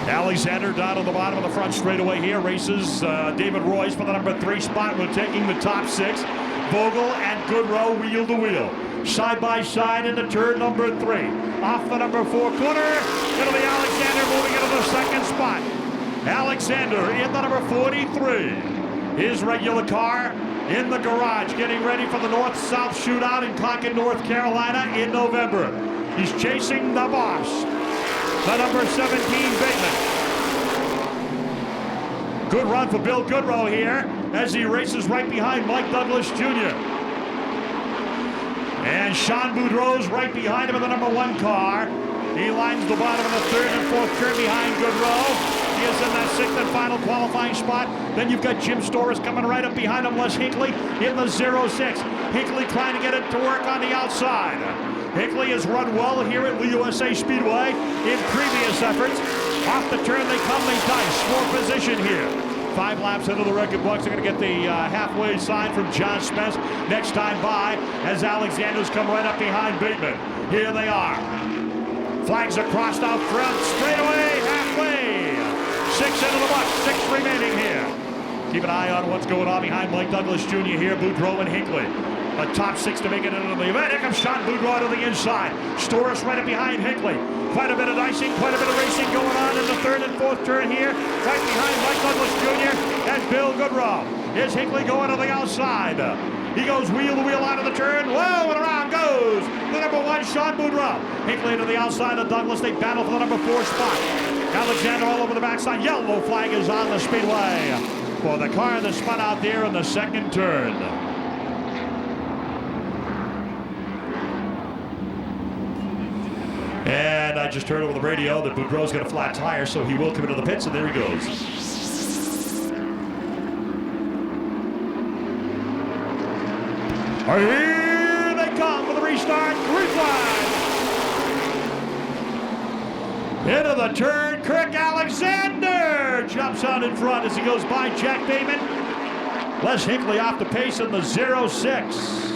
Alexander down on the bottom of the front straightaway here. Races David Royce for the number 3 spot. We're taking the top 6. Vogel and Goodrow wheel to wheel. Side by side into turn number 3. Off the number 4 corner. It'll be Alexander moving into the 2nd spot. Alexander in the number 43. His regular car in the garage getting ready for the North-South shootout in Concord, North Carolina in November. He's chasing the boss. The number 17 Bateman. Good run for Bill Goodrow here as he races right behind Mike Douglas Jr. And Sean Boudreau's right behind him in the number 1 car. He lines the bottom of the 3rd and 4th turn behind Goodrow. He is in that 6th and final qualifying spot. Then you've got Jim Storis coming right up behind him. Les Hinckley in the 06. Hinckley trying to get it to work on the outside. Hinckley has run well here at USA Speedway in previous efforts. Off the turn they come, they dice for position here. 5 laps into the record books. They're going to get the halfway sign from John Spence next time by as Alexander's come right up behind Bateman. Here they are. Flags are crossed out front, straightaway, halfway. 6 into the box, 6 remaining here. Keep an eye on what's going on behind Mike Douglas Jr. here, Boudreau and Hinckley. A top 6 to make it into the event. Here comes Sean Boudreau to the inside. Storis right up behind Hinckley. Quite a bit of dicing, quite a bit of racing going on in the 3rd and 4th turn here. Right behind Mike Douglas Jr. and Bill Goodrow. Here's Hinckley going to the outside. He goes wheel to wheel out of the turn. Whoa, and around goes the number 1, Sean Boudreau. Hinckley to the outside of Douglas. They battle for the number 4 spot. Alexander all over the backside. Yellow flag is on the speedway for the car that spun out there in the second turn. And I just heard over the radio that Boudreau's got a flat tire, so he will come into the pits, and there he goes. Here they come for the restart. Green flag. Into the turn, Kirk Alexander jumps out in front as he goes by Jack Damon. Les Hinckley off the pace in the 06.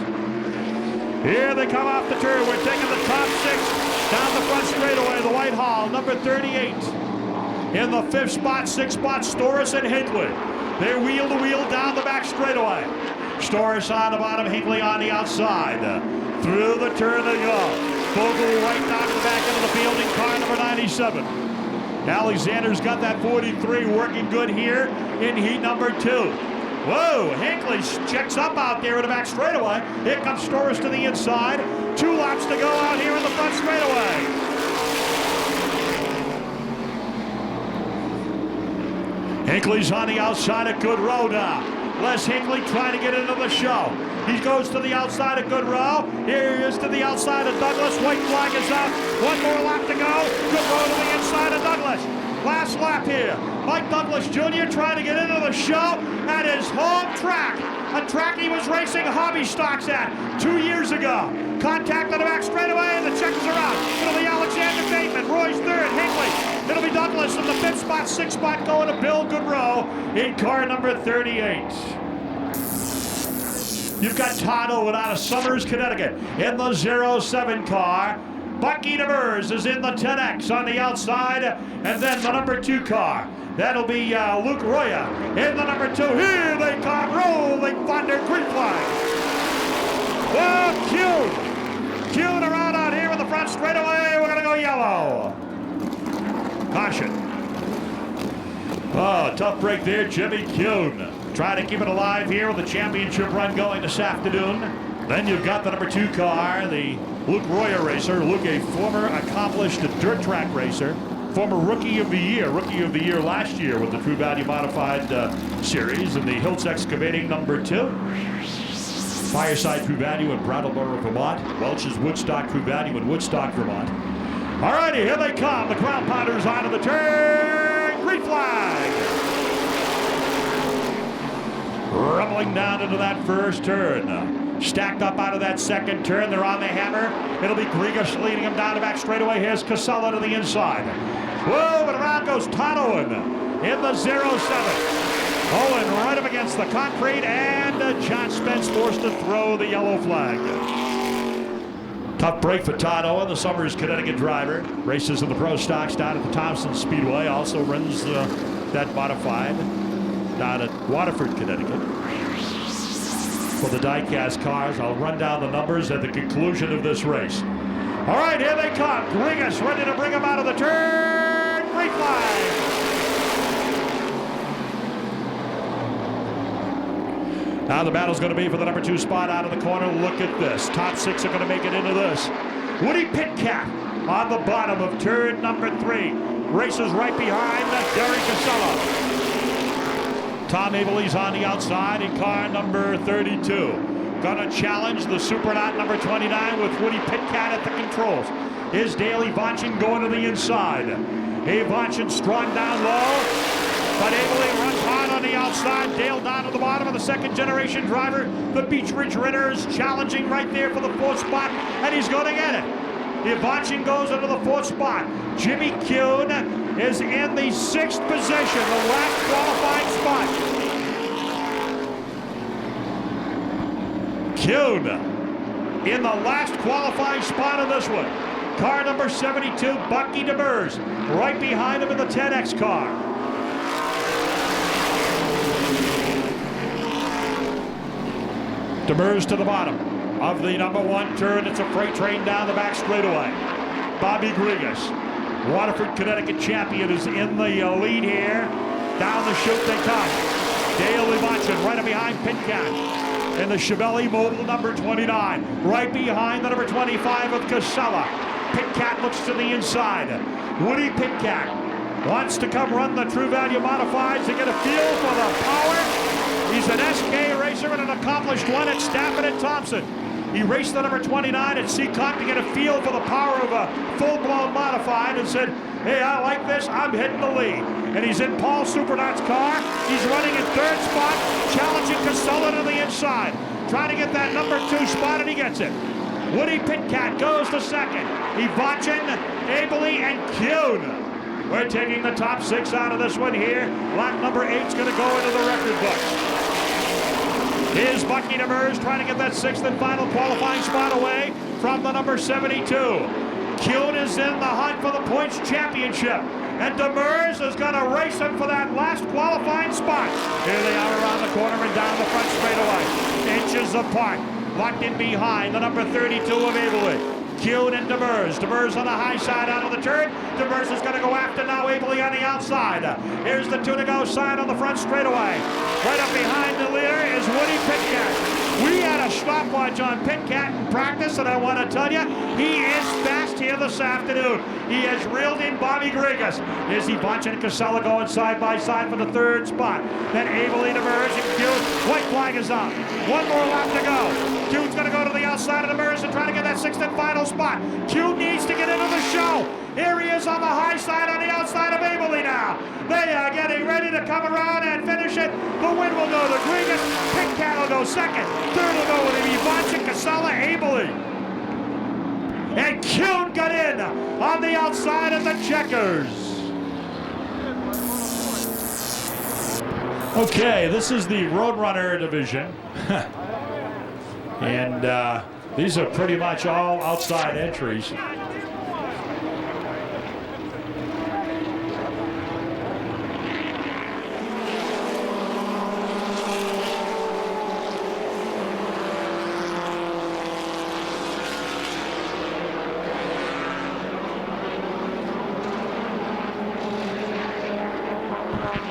Here they come off the turn. We're taking the top 6. Down the front straightaway, the Whitehall, number 38. In the 5th spot, 6th spot, Storis and Hinckley. They're wheel to wheel down the back straightaway. Storis on the bottom, Hinckley on the outside. Through the turn they go. Vogel right down to the back end of the field in car number 97. Alexander's got that 43 working good here in heat number 2. Whoa, Hinckley checks up out there in the back straightaway. Here comes Storis to the inside. 2 laps to go out here in the front straightaway. Hinckley's on the outside of Goodrow now. Les Hinckley trying to get into the show. He goes to the outside of Goodrow. Here he is to the outside of Douglas. White flag is up. 1 more lap to go. Goodrow to the inside of Douglas. Last lap here. Mike Douglas Jr. trying to get into the show at his home track. A track he was racing hobby stocks at 2 years ago. Contact on the back straightaway, and the checkers are out. It'll be Alexander Bateman. Roy's third. Hinckley. It'll be Douglas in the 5th spot. 6th spot going to Bill Goodrow in car number 38. You've got Todd Owen out of Somers, Connecticut in the 07 car. Bucky DeMers is in the 10X on the outside, and then the number 2 car. That'll be Luke Roya in the number 2. Here they come, rolling thunder, green flag. Oh, Kuhn around out here in the front straightaway. We're gonna go yellow. Caution. Oh, tough break there, Jimmy Kuhn. Trying to keep it alive here with the championship run going this afternoon. Then you've got the number 2 car, the Luke Roya racer. Luke, a former accomplished dirt track racer, former Rookie of the Year last year with the True Value Modified Series in the Hiltz Excavating number 2. Fireside True Value in Brattleboro, Vermont. Welch's Woodstock True Value in Woodstock, Vermont. All righty, here they come. The Crown Pounders onto the turn. Green flag. Rumbling down into that first turn. Stacked up out of that second turn. They're on the hammer. It'll be Grigas leading them down the back straightaway. Here's Casella to the inside. Whoa, and around goes Todd Owen in the 07. Owen right up against the concrete, and John Spence forced to throw the yellow flag. Tough break for Todd Owen, the Somers, Connecticut driver. Races in the pro stocks down at the Thompson Speedway. Also runs that modified down at Waterford, Connecticut. For the diecast cars, I'll run down the numbers at the conclusion of this race. All right, here they come. Grigas ready to bring them out of the turn. Green flag. Now the battle's going to be for the number 2 spot out of the corner. Look at this. Top 6 are going to make it into this. Woody Pitcat on the bottom of turn number 3. Races right behind Derek Casella. Tom Abeley's on the outside in car number 32. Gonna challenge the Supernaut number 29 with Woody Pitcat at the controls. Is Dale Ivanchin going to the inside. Ivanchin strong down low, but Abeley runs hard on the outside. Dale down to the bottom of the second generation driver. The Beach Ridge Ritter is challenging right there for the 4th spot, and he's gonna get it. Ivanchin goes into the 4th spot. Jimmy Kuhn is in the 6th position, the last qualifying spot. Kuhn in the last qualifying spot of this one. Car number 72, Bucky DeMers, right behind him in the 10X car. DeMers to the bottom of the number 1 turn. It's a freight train down the back straightaway. Bobby Grigas, Waterford, Connecticut champion, is in the lead here. Down the chute they come. Dale Ivanchin right behind Pitcat. in the Chevelle Mobile number 29. Right behind the number 25 of Casella. Pitcat looks to the inside. Woody Pitcat wants to come run the True Value Modifieds to get a feel for the power. He's an SK racer and an accomplished one at Stafford and Thompson. He raced the number 29 at Seacock to get a feel for the power of a full-blown modified and said, hey, I like this, I'm hitting the lead. And he's in Paul Supernot's car. He's running in third spot, challenging Casella to the inside. Trying to get that number 2 spot, and he gets it. Woody Pitcat goes to second. Ivanchin, Abely, and Kuhn. We're taking the top 6 out of this one here. Lap number 8's going to go into the record books. Here's Bucky Demers trying to get that 6th and final qualifying spot away from the number 72. Kuhn is in the hunt for the points championship. And Demers is going to race him for that last qualifying spot. Here they are around the corner and down the front straightaway. Inches apart. Locked in behind the number 32 of Abely. Kuhn and Demers. Demers on the high side out of the turn. Demers is going to go after now Abely on the outside. Here's the 2 to go side on the front straightaway. Right up behind the leader is Woody Pitcat. We had a stopwatch on Pitcat in practice, and I want to tell you, he is fast here this afternoon. He has reeled in Bobby Grigas. Here's Ivanchin and Casella going side by side for the 3rd spot. Then Abely, Demers, and Kuhn. White flag is up. One more lap to go. Kuhn's going to go to the outside of Demers and try to get that 6th and final spot. Kuhn needs to get into the show. Here he is on the high side, on the outside of Abely now. They are getting ready to come around and finish it. The win will go to Grigas. Pitcat will go second. 3rd will go with Ivanchin, Casella, Abely. And Kuhn got in on the outside of the checkers. Okay, this is the Roadrunner division. And these are pretty much all outside entries.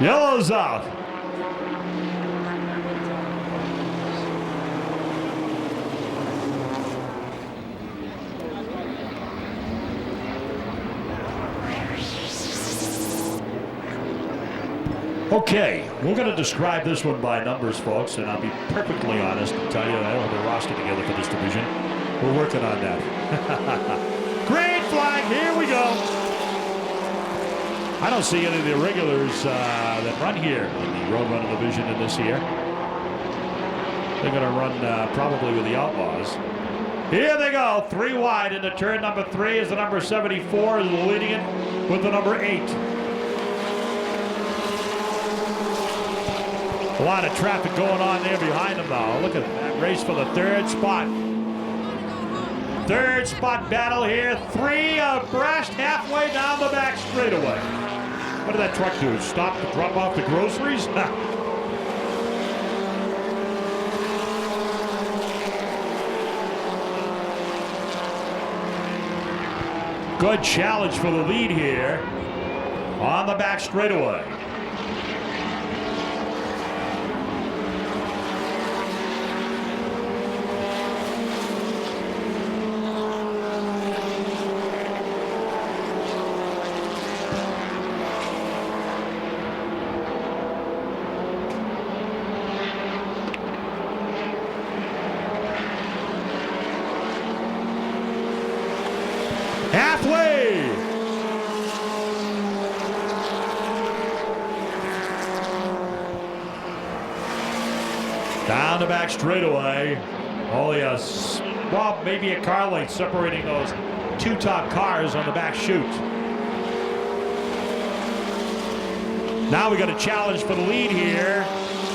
Yellow's out. Okay, we're going to describe this one by numbers, folks, and I'll be perfectly honest and tell you I don't have a roster together for this division. We're working on that. Green flag, here we go. I don't see any of the regulars that run here in the Roadrunner division in this year. They're going to run probably with the Outlaws. Here they go, 3 wide into turn number 3 as the number 74 is leading it with the number 8. A lot of traffic going on there behind them now. Look at that race for the 3rd spot. 3rd spot battle here. 3 abreast halfway down the back straightaway. What did that truck do? Stop to drop off the groceries? Good challenge for the lead here on the back straightaway. Halfway. Down the back straightaway. Only well, maybe a car length separating those 2 top cars on the back chute. Now we got a challenge for the lead here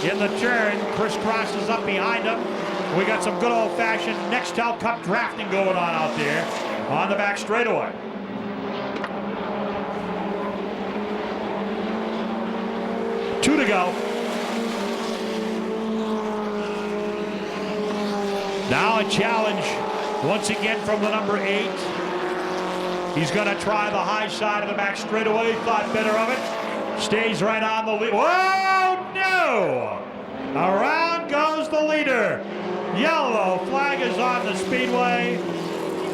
in the turn. Crisscross is up behind him. We got some good old-fashioned Nextel Cup drafting going on out there on the back straightaway. Two to go. Now a challenge once again from the number 8. He's going to try the high side of the back straightaway. Thought better of it. Stays right on the lead. Whoa, no! Around goes the the leader. Yellow flag is on the speedway.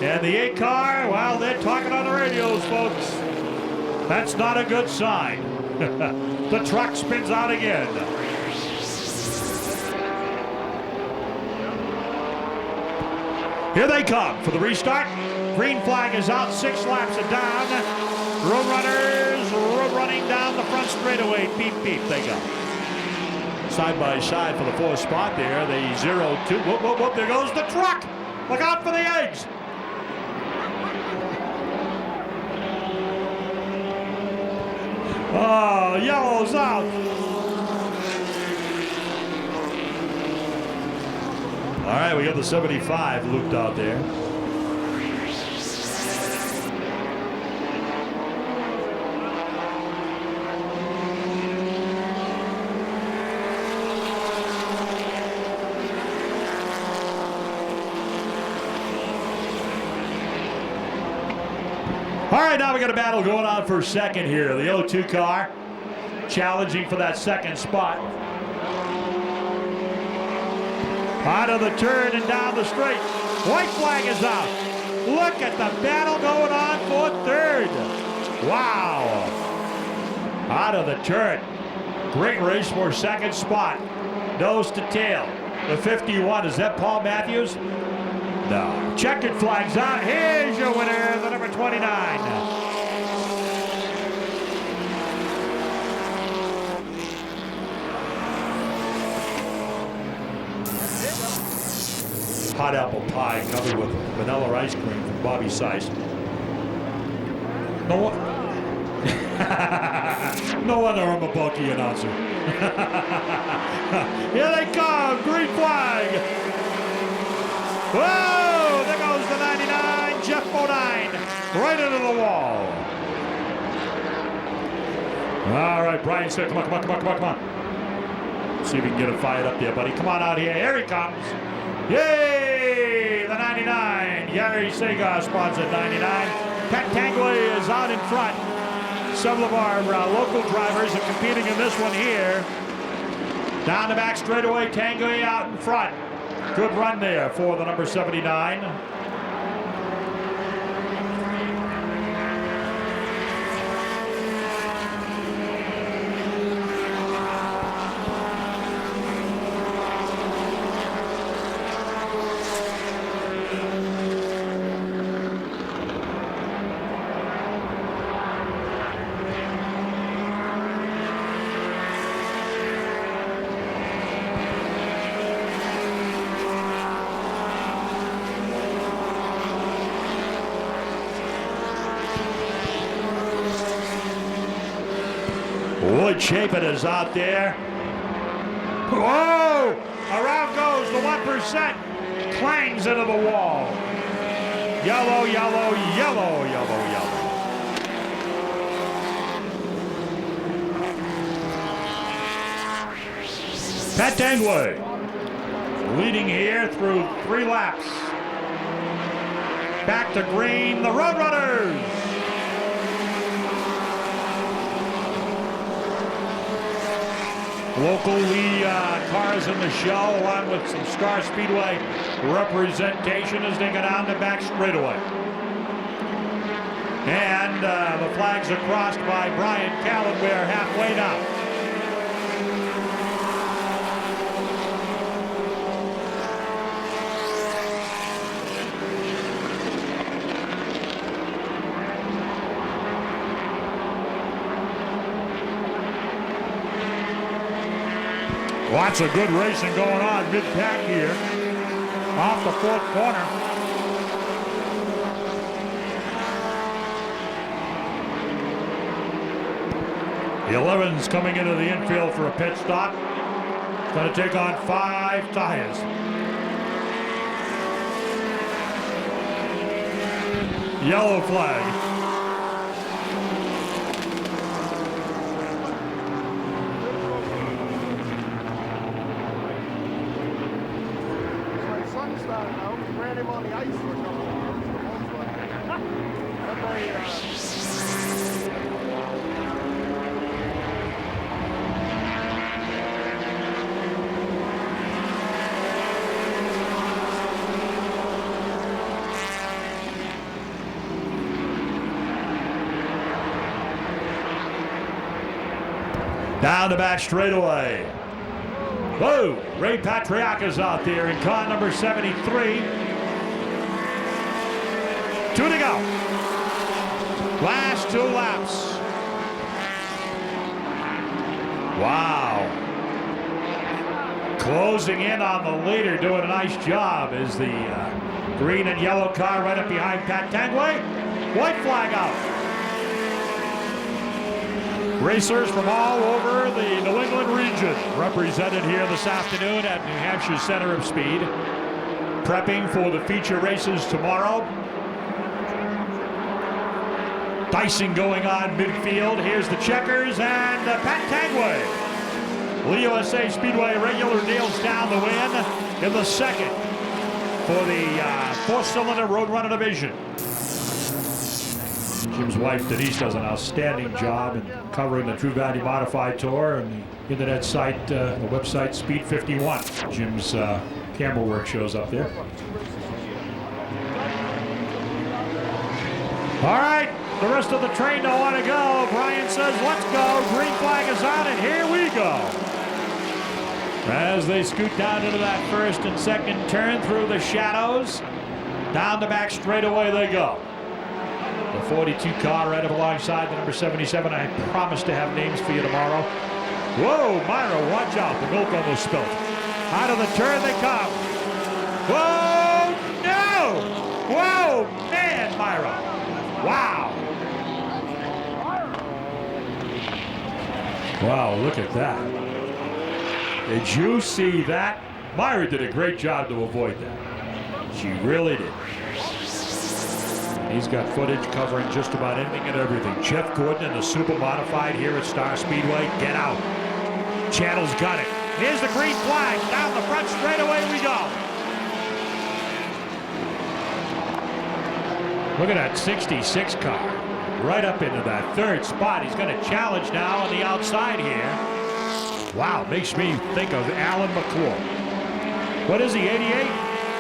And the 8 car, well, they're talking on the radios, folks. That's not a good sign. The truck spins out again. Here they come for the restart. Green flag is out, 6 laps are down. Road runners running down the front straightaway. Beep, beep, they go. Side by side for the 4th spot there. The 0-2. Whoop, whoop, whoop. There goes the truck. Look out for the eggs. Oh, yellow's out. All right, we got the 75 looped out there. All right, now we got a battle going on for second here. The 0-2 car challenging for that 2nd spot. Out of the turn and down the straight. White flag is out. Look at the battle going on for 3rd. Wow. Out of the turn. Great race for 2nd spot. Nose to tail. The 51, is that Paul Matthews? No. Checkered flags out. Here's your winner, the number 29. Hot apple pie covered with vanilla ice cream from Bobby Sice. No wonder I'm a bulky announcer. Here they come, green flag. Whoa, there goes the 99, Jeff Bodine, right into the wall. All right, Brian said, come on. See if we can get him fired up there, buddy. Come on out here. Here he comes. Yay! The 99. Gary Sagar sponsored 99. Pat Tanguay is out in front. Some of our local drivers are competing in this one here. Down the back straightaway, Tanguay out in front. Good run there for the number 79. Wood Chapin is out there. Whoa! Around goes the 1%. Clangs into the wall. Yellow, yellow, yellow, yellow, yellow. Pat Tanguay leading here through 3 laps. Back to green, the Roadrunners. Locally, cars in the show, along with some Star Speedway representation as they go down the back straightaway. And the flags are crossed by Brian Callen. We are halfway now. Lots of good racing going on mid-pack here. Off the 4th corner. The 11's coming into the infield for a pit stop. Going to take on 5 tires. Yellow flag. Ran him on the ice for a couple of Down the back straightaway. Whoa, Ray Patriarca's out there in car number 73. 2 to go. Last 2 laps. Wow. Closing in on the leader, doing a nice job is the green and yellow car right up behind Pat Tangway. White flag out. Racers from all over the New England region represented here this afternoon at New Hampshire's Center of Speed, prepping for the feature races tomorrow. Dicing going on midfield. Here's the checkers and Pat Tangway. The USA Speedway regular nails down the win in the second for the 4-cylinder Roadrunner division. Jim's wife Denise does an outstanding job in covering the True Value Modified Tour and the internet site, the website Speed 51. Jim's camera work shows up there. All right, the rest of the train don't want to go. Brian says, let's go. Green flag is on, and here we go. As they scoot down into that first and second turn through the shadows, down the back straightaway they go. The 42 car right up alongside the number 77. I promise to have names for you tomorrow. Whoa, Myra, watch out. The milk almost spilled. Out of the turn they come. Whoa, no! Whoa, man, Myra. Wow. Wow, look at that. Did you see that? Myra did a great job to avoid that. She really did. He's got footage covering just about anything and everything. Jeff Gordon in the Super Modified here at Star Speedway. Get out. Channel's got it. Here's the green flag. Down the front straightaway we go. Look at that 66 car. Right up into that third spot. He's going to challenge now on the outside here. Wow, makes me think of Alan McClure. What is he, 88?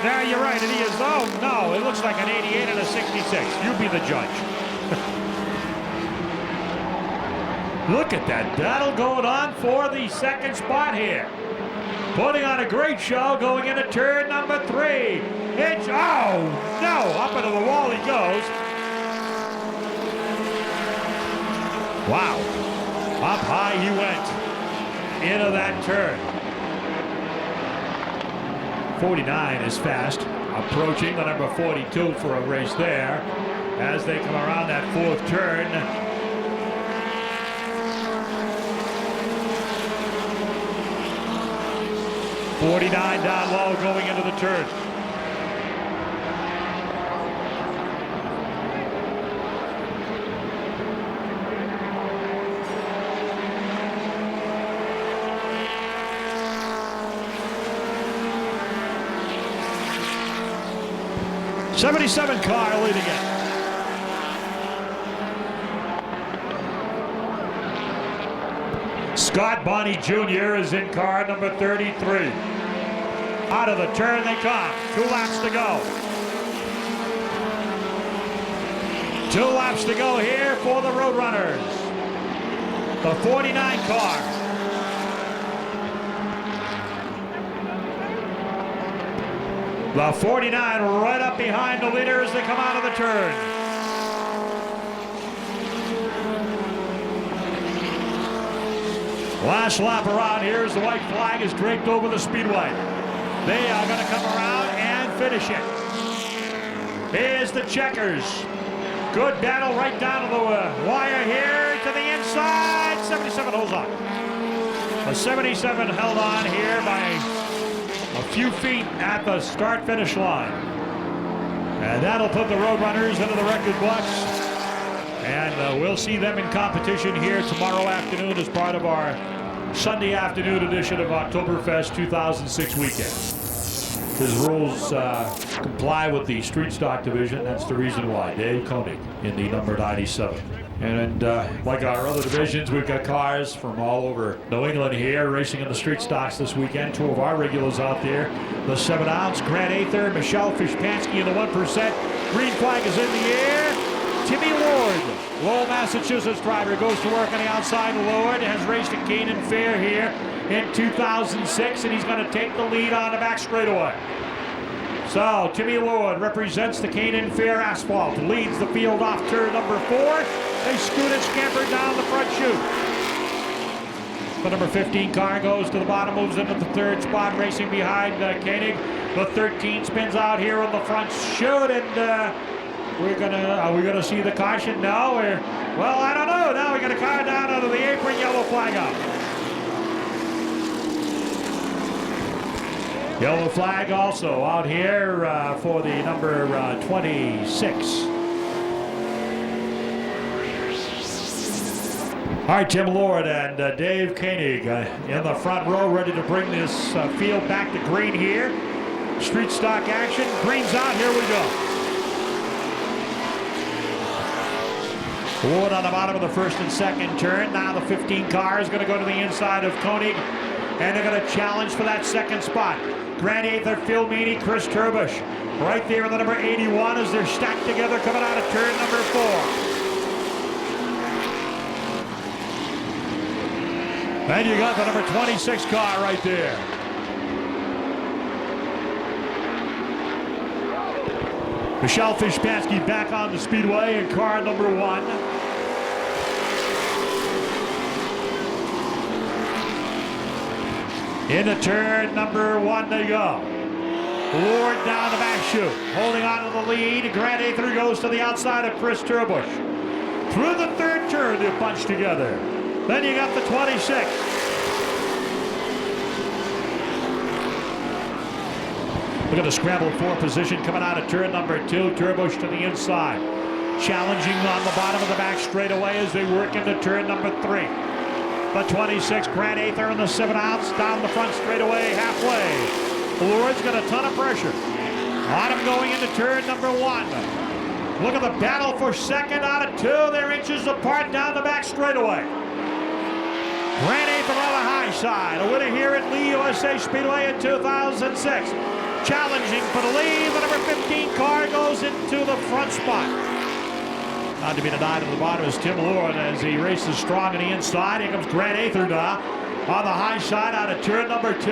No, you're right, and he is. Oh, no, it looks like an 88 and a 66. You be the judge. Look at that battle going on for the second spot here. Putting on a great show going into turn number 3. It's, oh, no, up into the wall he goes. Wow, up high he went into that turn. 49 is fast, approaching the number 42 for a race there as they come around that fourth turn. .49 down low going into the turn. '77 car leading it. Scott Bonney Jr. is in car number 33. Out of the turn they come. 2 laps to go. 2 laps to go here for the Roadrunners. The 49 car. The 49 right up behind the leader as they come out of the turn. Last lap around here as the white flag is draped over the speedway. They are going to come around and finish it. Here's the checkers. Good battle right down to the wire here to the inside. 77 holds on. The 77 held on here by a few feet at the start-finish line. And that'll put the Roadrunners into the record books. And we'll see them in competition here tomorrow afternoon as part of our Sunday afternoon edition of Oktoberfest 2006 weekend. His rules comply with the street stock division. That's the reason why. Dave Koenig in the number 97. And like our other divisions, we've got cars from all over New England here racing in the street stocks this weekend. 2 of our regulars out there. The 7-ounce, Grant Ather, Michelle Fishpansky in the 1%. Green flag is in the air. Timmy Lord, Lowell, Massachusetts driver, goes to work on the outside. Lord has raced at Canaan Fair here in 2006, and he's going to take the lead on the back straightaway. So Timmy Lord represents the Canaan Fair asphalt, leads the field off turn number 4. They scoot and scamper down the front chute. The number 15 car goes to the bottom, moves into the 3rd spot, racing behind Koenig. The 13 spins out here on the front chute, and are we gonna see the caution now? Well, I don't know. Now we got a car down under the apron, yellow flag out. Yellow flag also out here for the number 26. All right, Tim Lord and Dave Koenig in the front row, ready to bring this field back to green here. Street stock action. Green's out. Here we go. Lord on the bottom of the 1st and 2nd turn. Now the 15 car is going to go to the inside of Koenig, and they're going to challenge for that 2nd spot. Grant Aether, Phil Meany, Chris Turbush. Right there in the number 81 as they're stacked together coming out of turn number 4. And you got the number 26 car right there. Michelle Fishpansky back on the speedway in car number 1. Into turn number 1 they go. Lord down the back chute, holding on to the lead. Grant Aether goes to the outside of Chris Turbush. Through the 3rd turn, they bunch together. Then you got the 26. Look at the scramble 4 position coming out of turn number 2. Turbush to the inside. Challenging on the bottom of the back straightaway as they work into turn number 3. The 26, Grant Aether in the 7 ounce, down the front straightaway halfway. Lord's got a ton of pressure on him going into turn number 1. Look at the battle for 2nd out of 2. They're inches apart down the back straightaway. Grant Aether on the high side, a winner here at Lee USA Speedway in 2006. Challenging for the lead, the number 15 car goes into the front spot. Not to be denied at the bottom is Tim Lord as he races strong on the inside. Here comes Grant Aether now on the high side out of turn number 2.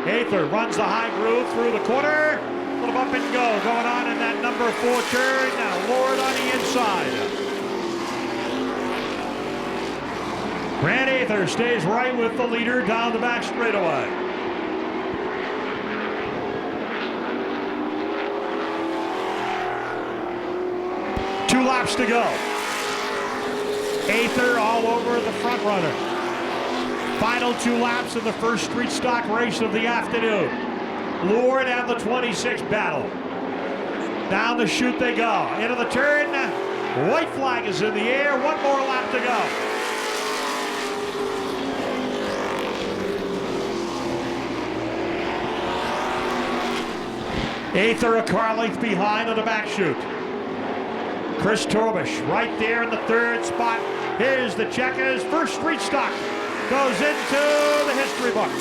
Aether runs the high groove through the corner. A little bump and go going on in that number 4 turn. Now Lord on the inside. Grant Aether stays right with the leader down the back straightaway. Two laps to go. Aether all over the front runner. Final 2 laps of the first street stock race of the afternoon. Lord and the 26 battle. Down the chute they go. Into the turn. White flag is in the air. 1 more lap to go. Aether a car length behind on the back chute. Chris Turbush right there in the 3rd spot. Here's the checkers. First street stock goes into the history book.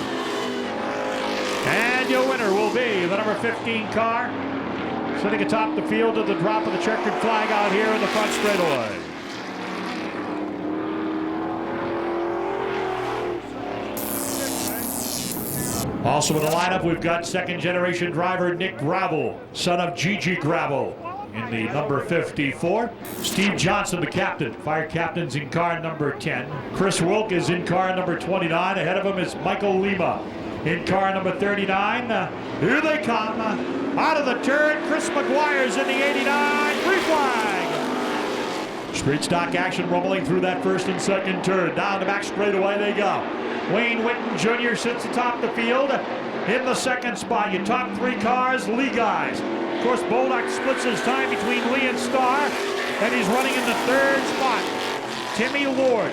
And your winner will be the number 15 car. Sitting atop the field at the drop of the checkered flag out here in the front straightaway. Also in the lineup, we've got 2nd generation driver Nick Gravel, son of Gigi Gravel, in the number 54. Steve Johnson, the captain. Fire captain's in car number 10. Chris Wilk is in car number 29. Ahead of him is Michael Lima in car number 39. Here they come. Out of the turn, Chris McGuire's in the 89. Green flag. Street stock action rumbling through that 1st and 2nd turn. Down the back straightaway they go. Wayne Whitten Jr. sits atop the field in the 2nd spot. Your top 3 cars, Lee guys. Of course, Bolduc splits his time between Lee and Starr, and he's running in the 3rd spot. Timmy Lord,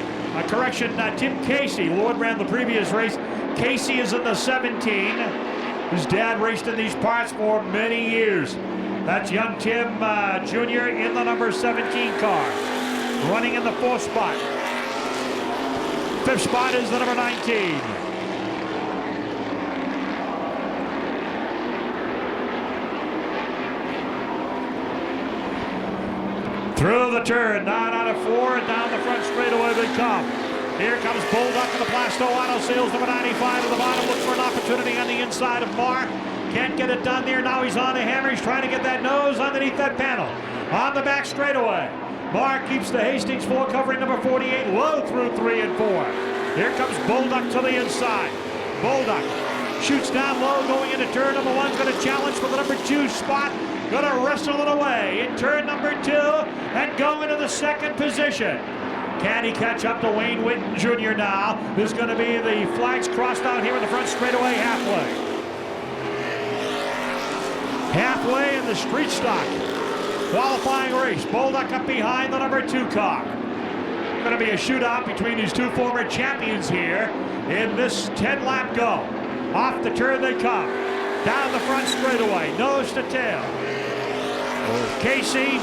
Tim Casey. Lord ran the previous race. Casey is in the 17. His dad raced in these parts for many years. That's young Tim Jr. in the number 17 car, running in the 4th spot. 5th spot is the number 19. Through Through the turn, 9 out of 4, and down the front straightaway they come. Here comes Bulldog in the Plasto Auto Sales, number 95 at the bottom. Looks for an opportunity on the inside of Marr. Can't get it done there. Now he's on a hammer. He's trying to get that nose underneath that panel. On the back straightaway. Marr keeps the Hastings 4 covering number 48 low through 3 and 4. Here comes Bulldog to the inside. Bulldog shoots down low going into turn number 1. Going to challenge for the number 2 spot. Going to wrestle it away in turn number 2 and go into the second position. Can he catch up to Wayne Whitten Jr. now? There's going to be the flags crossed out here in the front straightaway halfway. Halfway in the street stock qualifying race. Bulldog up behind the number 2 car. Going to be a shootout between these two former champions here in this 10-lap go. Off the turn they come. Down the front straightaway, nose to tail. Casey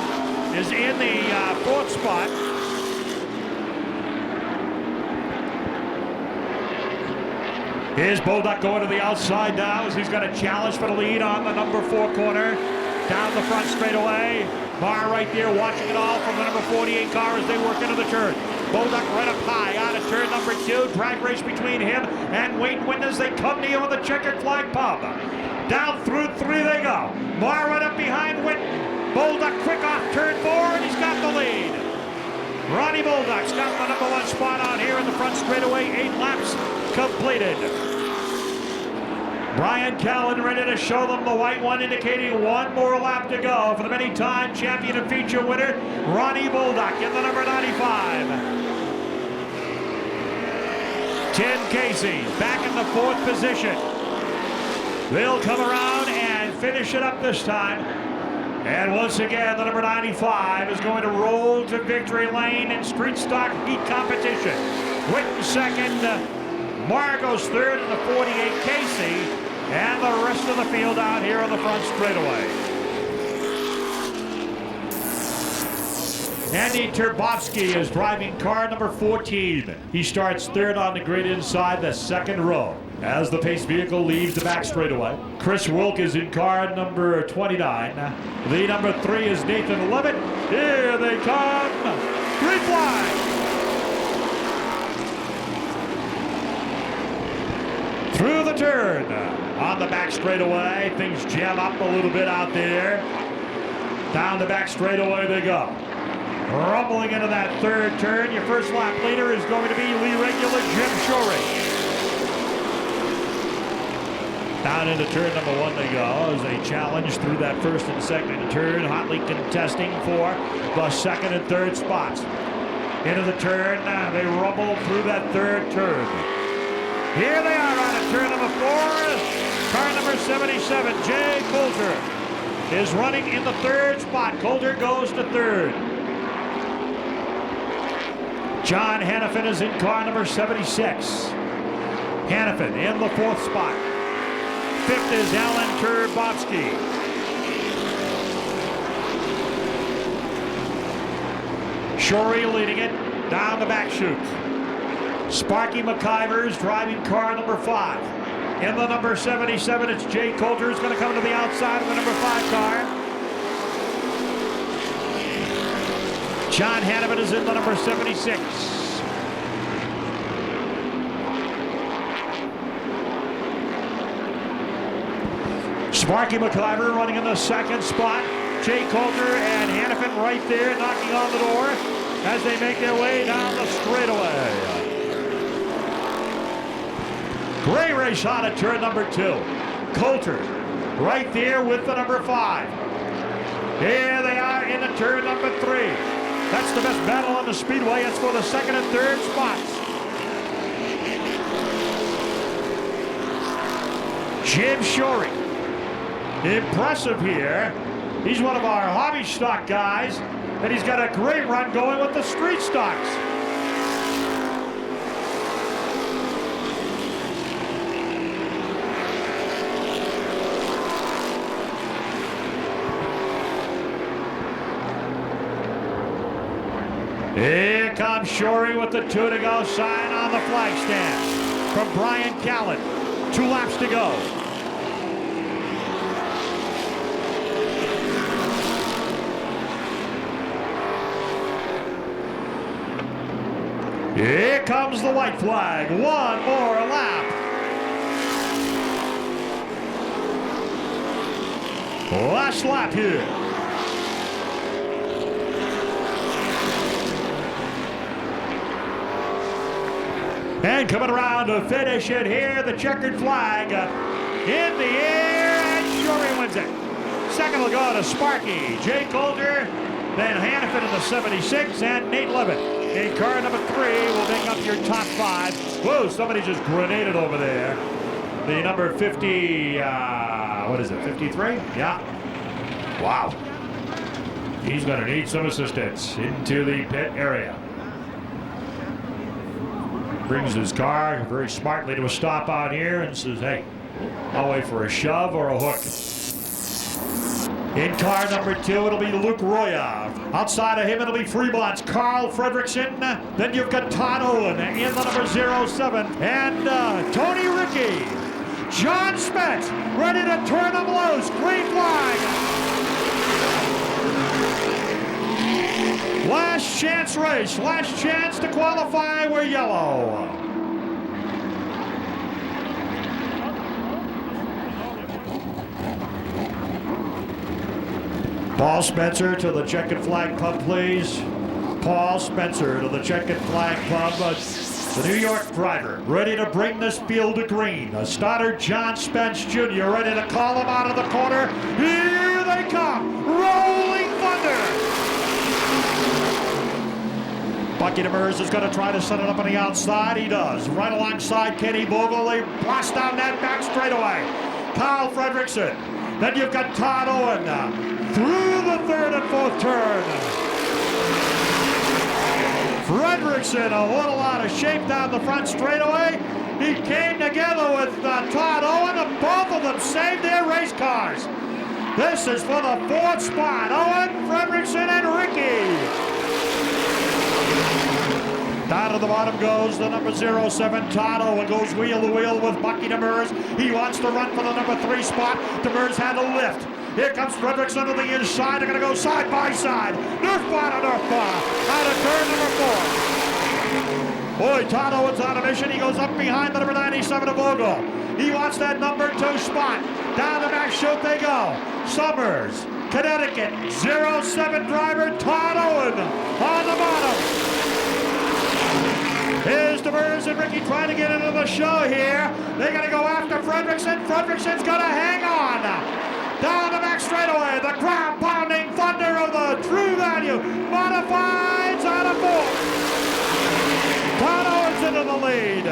is in the 4th spot. Here's Bulldog going to the outside now as he's got a challenge for the lead on the number 4 corner. Down the front straightaway. Marr right there watching it all from the number 48 car as they work into the turn. Bulldog right up high out of turn number 2. Drag race between him and Wayne Whitten as they come to you on the checkered flag pub. Down through 3 they go. Marr right up behind Whitten. Bulldog quick off turn 4 and he's got the lead. Ronnie Bulldog's got the number 1 spot on here in the front straightaway. 8 laps completed. Brian Callen ready to show them the white one, indicating 1 more lap to go for the many-time champion and feature winner, Ronnie Bulldog in the number 95. Tim Casey back in the 4th position. They'll come around and finish it up this time. And once again, the number 95 is going to roll to victory lane in street stock heat competition. Whitten second, Marr goes 3rd in the 48 Casey, and the rest of the field out here on the front straightaway. Andy Turbovsky is driving car number 14. He starts 3rd on the grid inside the 2nd row as the pace vehicle leaves the back straightaway. Chris Wilk is in car number 29. The number 3 is Nathan Levitt. Here they come. Green flag. Through the turn. On the back straightaway, things jam up a little bit out there. Down the back straightaway they go. Rumbling into that 3rd turn, your first lap leader is going to be Lee regular Jim Shorey. Down into turn number 1 they go as they challenge through that 1st and 2nd turn, hotly contesting for the 2nd and 3rd spots. Into the turn, they rumble through that 3rd turn. Here they are on at turn number 4. Car number 77, Jay Coulter, is running in the 3rd spot. Coulter goes to 3rd. John Hannafin is in car number 76. Hannafin in the 4th spot. 5th is Alan Turbovsky. Shorey leading it down the back chute. Sparky McIver's driving car number 5. In the number 77, it's Jay Coulter who's going to come to the outside of the number 5 car. John Hannafin is in the number 76. Sparky McIver running in the 2nd spot. Jay Coulter and Hannafin right there knocking on the door as they make their way down the straightaway. Great race on at turn number 2. Coulter right there with the number 5. Here they are in the turn number 3. That's the best battle on the speedway. It's for the 2nd and 3rd spots. Jim Shorey. Impressive here. He's one of our hobby stock guys, and he's got a great run going with the street stocks. Here comes Shorey with the 2 to go sign on the flag stand from Brian Callen. 2 laps to go. comes the white flag. One more lap. Last lap here. And coming around to finish it here, the checkered flag in the air, and Shorey wins it. Second will go to Sparky, Jay Coulter, then Hannafin in the 76, and Nate Levitt in car number 3 will make up your top 5. Whoa, somebody just grenaded over there. The number 50, what is it, 53? Yeah. Wow. He's going to need some assistance into the pit area. Brings his car very smartly to a stop out here and says, hey, I'll wait for a shove or a hook. In car number 2, it'll be Luke Roya. Outside of him, it'll be Fremont's Carl Fredrickson. Then you've got Todd Owen in the number 07. And Tony Rickey. John Spence ready to turn them loose. Green flag. Last chance race, last chance to qualify, we're yellow. Paul Spencer to the checkered flag pub, please. Paul Spencer to the checkered flag pub. The New York driver ready to bring this field to green. A starter, John Spence Jr. ready to call him out of the corner. Here they come, rolling thunder. Bucky Demers is going to try to set it up on the outside. He does. Right alongside Kenny Bogle. They blast down that back straightaway. Kyle Fredrickson. Then you've got Todd Owen through the 3rd and 4th turn. Fredrickson a little out of shape down the front straightaway. He came together with Todd Owen, and both of them saved their race cars. This is for the 4th spot. Owen, Fredrickson, and Rickey. Down to the bottom goes the number 07, Todd Owen, goes wheel to wheel with Bucky Demers. He wants to run for the number 3 spot. Demers had to lift. Here comes Fredrickson to the inside. They're going to go side by side. Nerf bar to nerf bar. Out of turn number 4. Boy, Todd Owen's on a mission. He goes up behind the number 97 of Bogle. He wants that number 2 spot. Down the back chute they go. Summers, Connecticut, 07 driver Todd Owen on the bottom. Here's Demers and Rickey trying to get into the show here. They're going to go after Fredrickson. Fredrickson's going to hang on. Down the back straightaway, the ground-pounding thunder of the True Value Modifieds out of 4th. Todd Owens into the lead.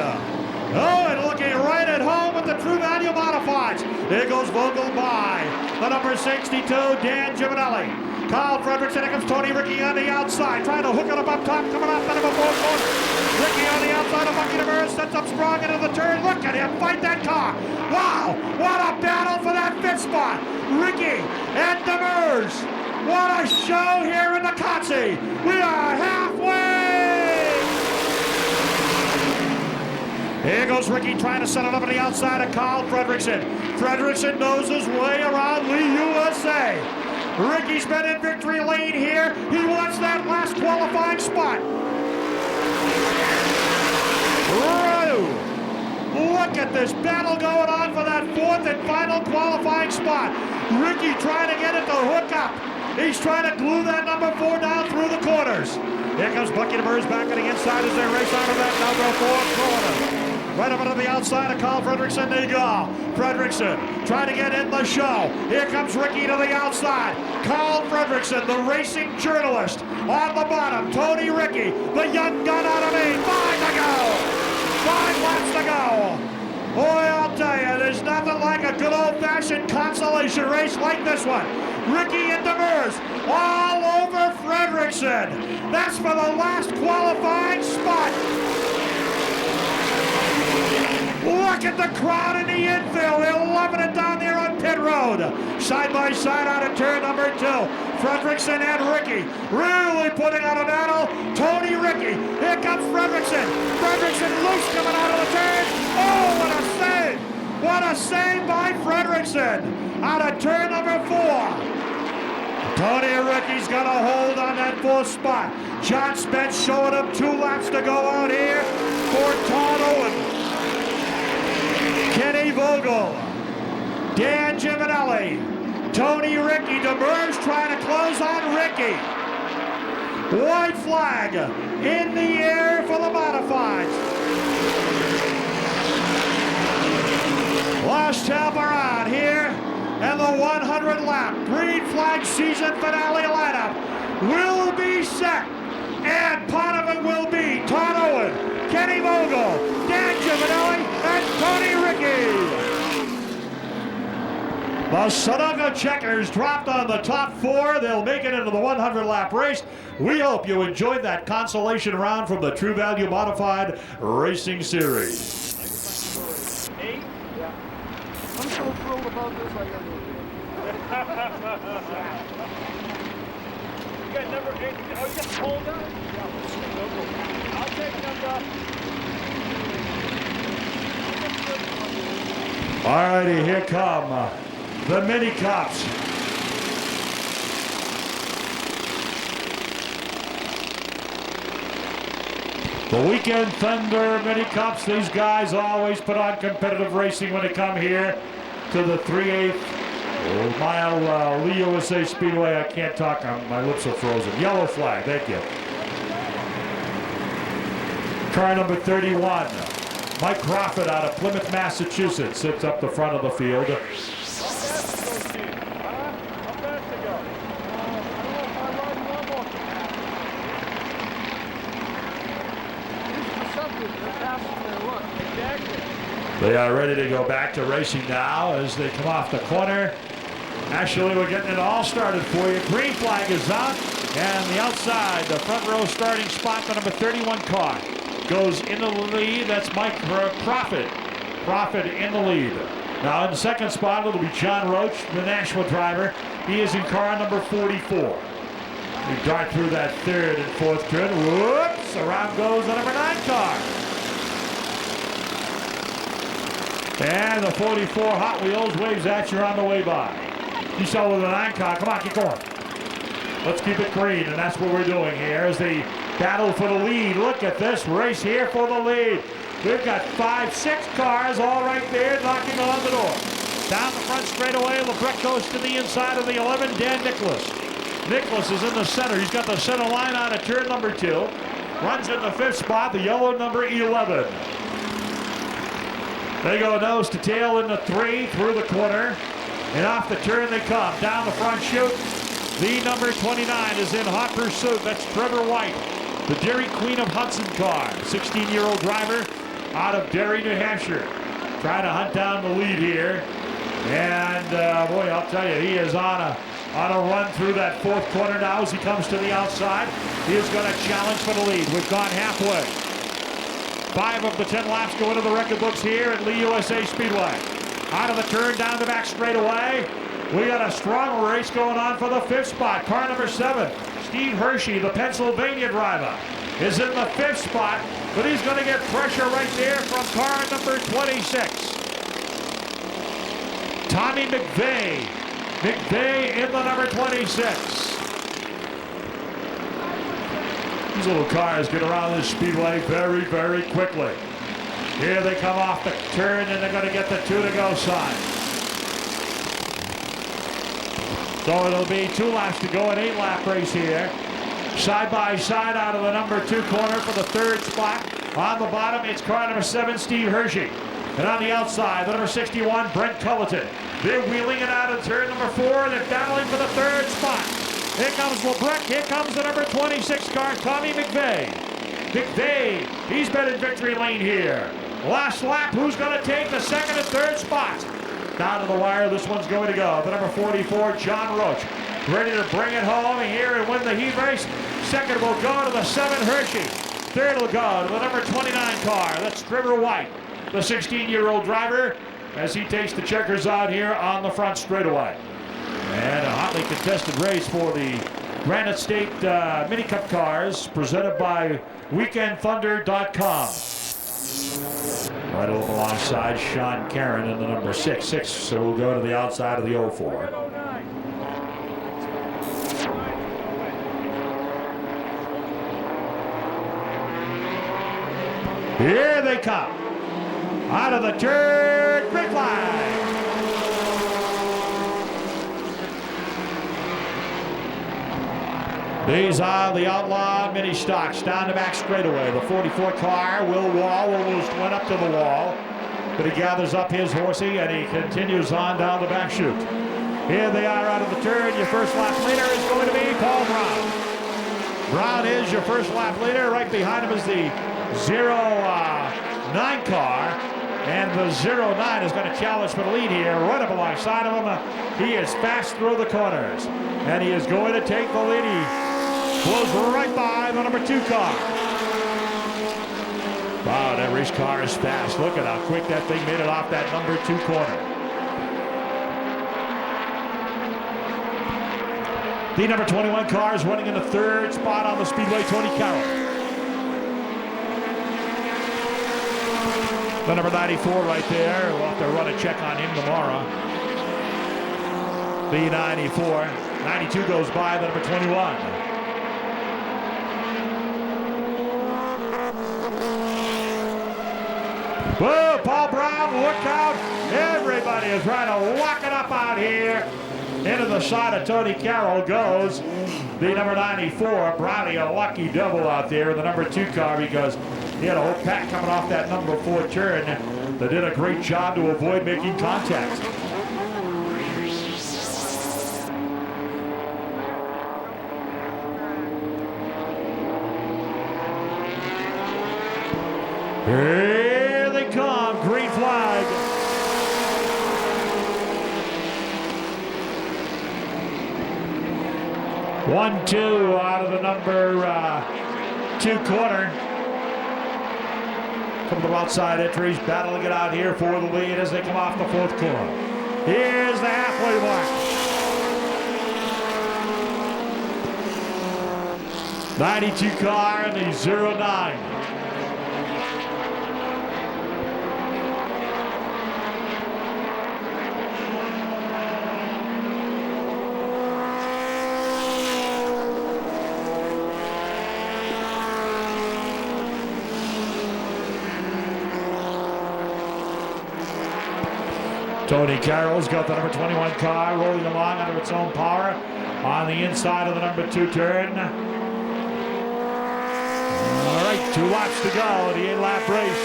Owen looking right at home with the True Value Modifieds. There goes Vogel by the number 62, Dan Giovanelli. Kyle Fredrickson, here comes Tony Rickey on the outside, trying to hook it up top, coming off the number 4 corner. Rickey on the outside of Bucky Demers, sets up strong into the turn. Look at him fight that car. Wow, what a battle for that 5th spot. Rickey and Demers. What a show here in the Kotze. We are halfway. Here goes Rickey trying to set it up on the outside of Kyle Fredrickson. Fredrickson knows his way around Lee USA. Rickey's been in victory lane here. He wants that last qualifying spot. Look at this battle going on for that 4th and final qualifying spot. Rickey trying to get it to hook up. He's trying to glue that number 4 down through the corners. Here comes Bucky Demers back on the inside as they race out of that number 4 corner. Right up onto the outside of Kyle Fredrickson, they go. Fredrickson trying to get in the show. Here comes Rickey to the outside. Kyle Fredrickson, the racing journalist. On the bottom, Tony Rickey, the young gun out of Maine. 5 to go. 5 laps to go. Boy, I'll tell you, there's nothing like a good old-fashioned consolation race like this one. Rickey and Demers all over Fredrickson. That's for the last qualifying spot. Look at the crowd in the infield. They're loving it down there on pit road. Side by side out of turn number 2. Fredrickson and Rickey really putting on a battle. Tony Rickey. Here comes Fredrickson. Fredrickson loose coming out of the turn. Oh, what a save. What a save by Fredrickson. Out of turn number 4. Tony Ricky's got a hold on that 4th spot. John Spence showing him 2 laps to go out here for Todd Owen. Kenny Vogel, Dan Giminelli, Tony Ricky, Demers trying to close on Ricky. White flag in the air for the modifieds. Last time around here, and the 100 lap green flag season finale lineup will be set. And part of it will be Todd Owen, Kenny Vogel, Dan Giminelli, and Tony Ricky. The Sunoco Checkers dropped on the top 4. They'll make it into the 100 lap race. We hope you enjoyed that consolation round from the True Value Modified Racing Series. 8? Yeah. I'm so thrilled about this, I gotta go. You got number 8. Oh, you got the hold on? Yeah, I'll take number. All righty, here come the mini cups. The Weekend Thunder mini cups. These guys always put on competitive racing when they come here to the 3/8 mile Lee USA Speedway. I can't talk, my lips are frozen. Yellow flag, thank you. Car number 31, Mike Crawford out of Plymouth, Massachusetts, sits up the front of the field. They are ready to go back to racing now as they come off the corner. Actually, we're getting it all started for you. Green flag is out, and the outside, the front row starting spot, the number 31 car goes into the lead. That's Mike Crawford. Crawford in the lead. Now in the second spot, it'll be John Roach, the Nashville driver. He is in car number 44. We dart through that 3rd and 4th turn. Whoops! Around goes the number 9 car. And the 44 Hot Wheels waves at you on the way by. You saw with the 9 car. Come on, keep going. Let's keep it green, and that's what we're doing here as they battle for the lead. Look at this race here for the lead. We've got 5, 6 cars all right there knocking on the door. Down the front straightaway, LeBrecq goes to the inside of the 11, Dan Nicholas. Nicholas is in the center. He's got the center line on at turn number 2. Runs in the 5th spot, the yellow number 11. They go nose to tail in the 3 through the corner. And off the turn they come. Down the front chute. The number 29 is in hot pursuit. That's Trevor White, the Dairy Queen of Hudson car. 16-year-old driver out of Derry, New Hampshire. Trying to hunt down the lead here. And boy, I'll tell you, he is on a run through that 4th corner now as he comes to the outside. He is going to challenge for the lead. We've gone halfway. 5 of the 10 laps go into the record books here at Lee USA Speedway. Out of the turn, down the back straightaway. We got a strong race going on for the 5th spot. Car number 7, Steve Hershey, the Pennsylvania driver, is in the 5th spot, but he's going to get pressure right there from car number 26. Tommy McVeigh. McVeigh in the number 26. These little cars get around this speedway very, very quickly. Here they come off the turn, and they're going to get the 2 to go sign. So it'll be 2 laps to go, an 8-lap race here. Side by side out of the number 2 corner for the 3rd spot. On the bottom, it's car number 7, Steve Hershey. And on the outside, the number 61, Brent Culleton. They're wheeling it out of turn number 4, and they're battling for the 3rd spot. Here comes LeBrecq. Here comes the number 26 car, Tommy McVeigh. McVeigh, he's been in victory lane here. Last lap, who's going to take the 2nd and 3rd spots? Down to the wire, this one's going to go. The number 44, John Roach, ready to bring it home here and win the heat race. 2nd will go to the 7, Hershey. 3rd will go to the number 29 car. That's Trevor White, the 16-year-old driver, as he takes the checkers out here on the front straightaway. And a hotly contested race for the Granite State Mini Cup cars, presented by WeekendThunder.com. Right over alongside Sean Caron in the number 6. So we'll go to the outside of the 04. Here they come. Out of the turn, green flag. These are the Outlaw mini stocks down the back straightaway. The 44 car, Will Wall, almost went up to the wall, but he gathers up his horsey and he continues on down the back chute. Here they are out of the turn. Your first lap leader is going to be Paul Brown. Brown is your first lap leader. Right behind him is the 09 car. And the 09 is going to challenge for the lead here, right up alongside of him. He is fast through the corners. And he is going to take the lead. He blows right by the number 2 car. Wow, that race car is fast. Look at how quick that thing made it off that number 2 corner. The number 21 car is running in the 3rd spot on the Speedway, Tony Carroll. The number 94 right there. We'll have to run a check on him tomorrow. The 94. 92 goes by the number 21. Whoa, Paul Brown, look out. Everybody is trying to lock it up out here. Into the side of Tony Carroll goes the number 94. Brownie, a lucky double out there in the number 2 car because he had a whole pack coming off that number 4 turn that did a great job to avoid making contact. Here they come, green flag. One, 2 out of the number 2 corner. Couple of outside entries battling it out here for the lead as they come off the 4th corner. Here's the halfway mark. 92 car and the 09. Tony Carroll's got the number 21 car rolling along under its own power on the inside of the number 2 turn. All right, 2 laps to go, the 8-lap race.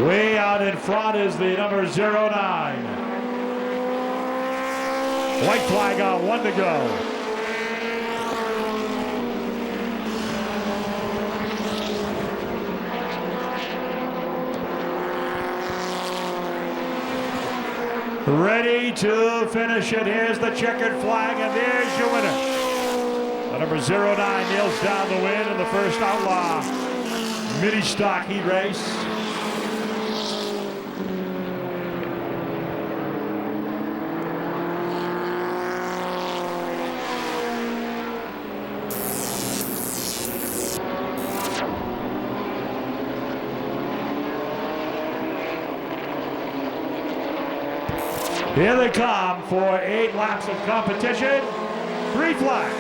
Way out in front is the number 09. White flag out, 1 to go. Ready to finish it. Here's the checkered flag, and there's your winner. The number 09 nails down the win in the first Outlaw mini stock heat race. Here they come for 8 laps of competition. Green flag.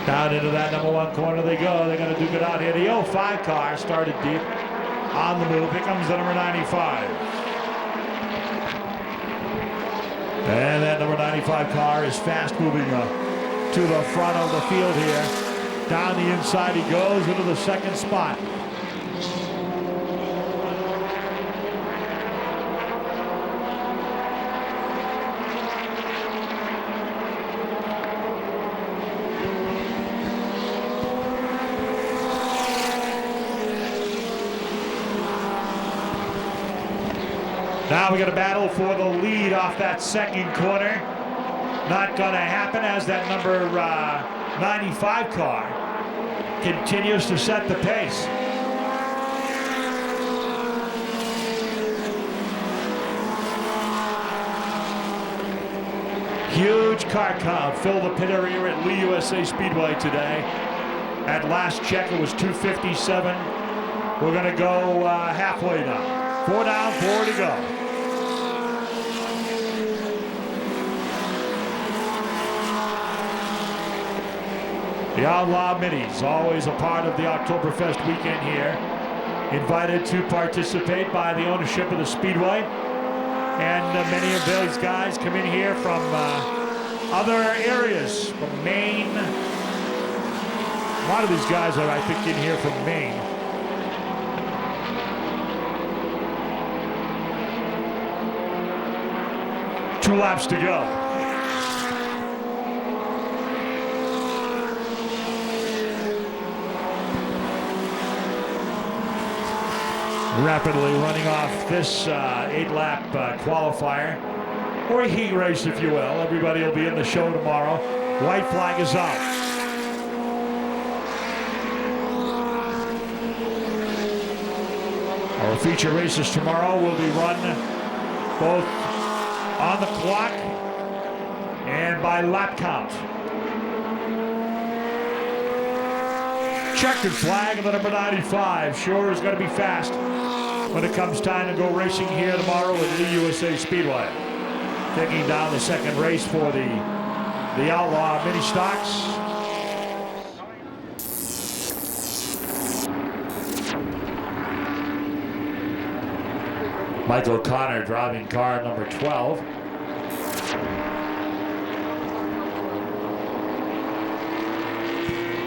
Down into that number 1 corner they go. They're going to duke it out here. The 05 car started deep on the move. Here comes the number 95. And that number 95 car is fast moving to the front of the field here. Down the inside he goes into the 2nd spot. Now we're going to battle for the lead off that 2nd corner. Not going to happen as that number 95 car continues to set the pace. Huge car count filled the pit area at Lee USA Speedway today. At last check, it was 257. We're going to go halfway now. 4 down, 4 to go. The Outlaw Minis, always a part of the Oktoberfest weekend here. Invited to participate by the ownership of the Speedway. And many of those guys come in here from other areas, from Maine. A lot of these guys are, I think, in here from Maine. Two laps to go. Rapidly running off this 8-lap qualifier, or a heat race, if you will. Everybody will be in the show tomorrow. White flag is out. Our feature races tomorrow will be run both on the clock and by lap count. Checkered flag of the number 95. Sure is going to be fast when it comes time to go racing here tomorrow at the USA Speedway. Taking down the second race for the Outlaw mini stocks. Michael O'Connor driving car number 12.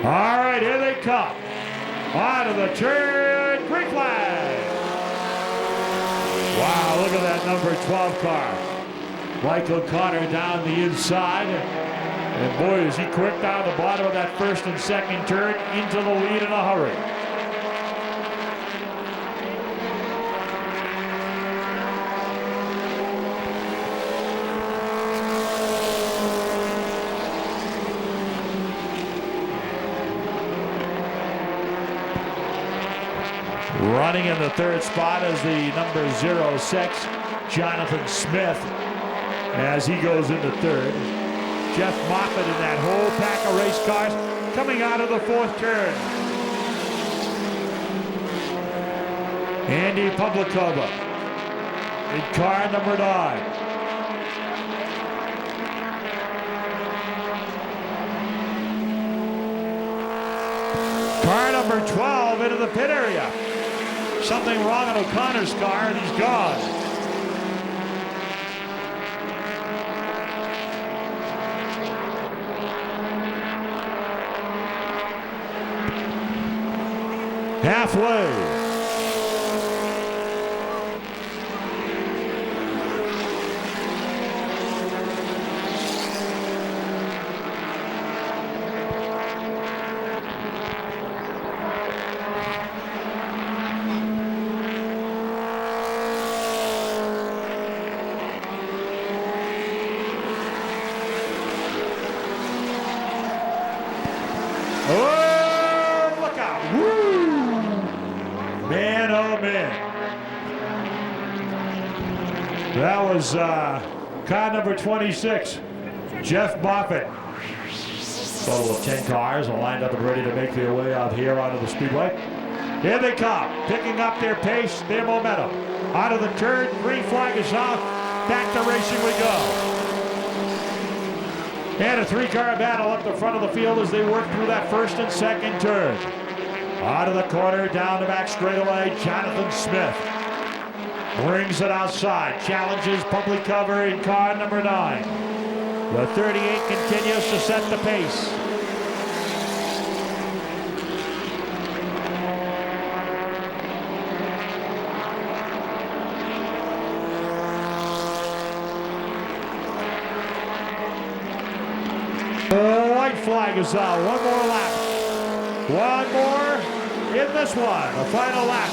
All right, here they come. Out of the turn, green flag. Wow, look at that number 12 car. Michael O'Connor down the inside. And boy, is he quick down the bottom of that first and second turn into the lead in a hurry. Running in the third spot is the number 06, Jonathan Smith, as he goes into third. Jeff Moffitt in that whole pack of race cars coming out of the fourth turn. Andy Publicova in car number 9. Car number 12 into the pit area. Something wrong on O'Connor's car, and he's gone. Halfway. Oh, look out. Woo! Man, oh, man. That was car number 26, Jeff Moffitt. Total of 10 cars are lined up and ready to make their way out here onto the Speedway. Here they come, picking up their pace, their momentum. Out of the turn, green flag is off. Back to racing we go. And a 3-car battle up the front of the field as they work through that first and second turn. Out of the corner, down the back straightaway, Jonathan Smith brings it outside, challenges public cover in car number 9. The 38 continues to set the pace. White flag is out. One more lap. One more in this one. The final lap.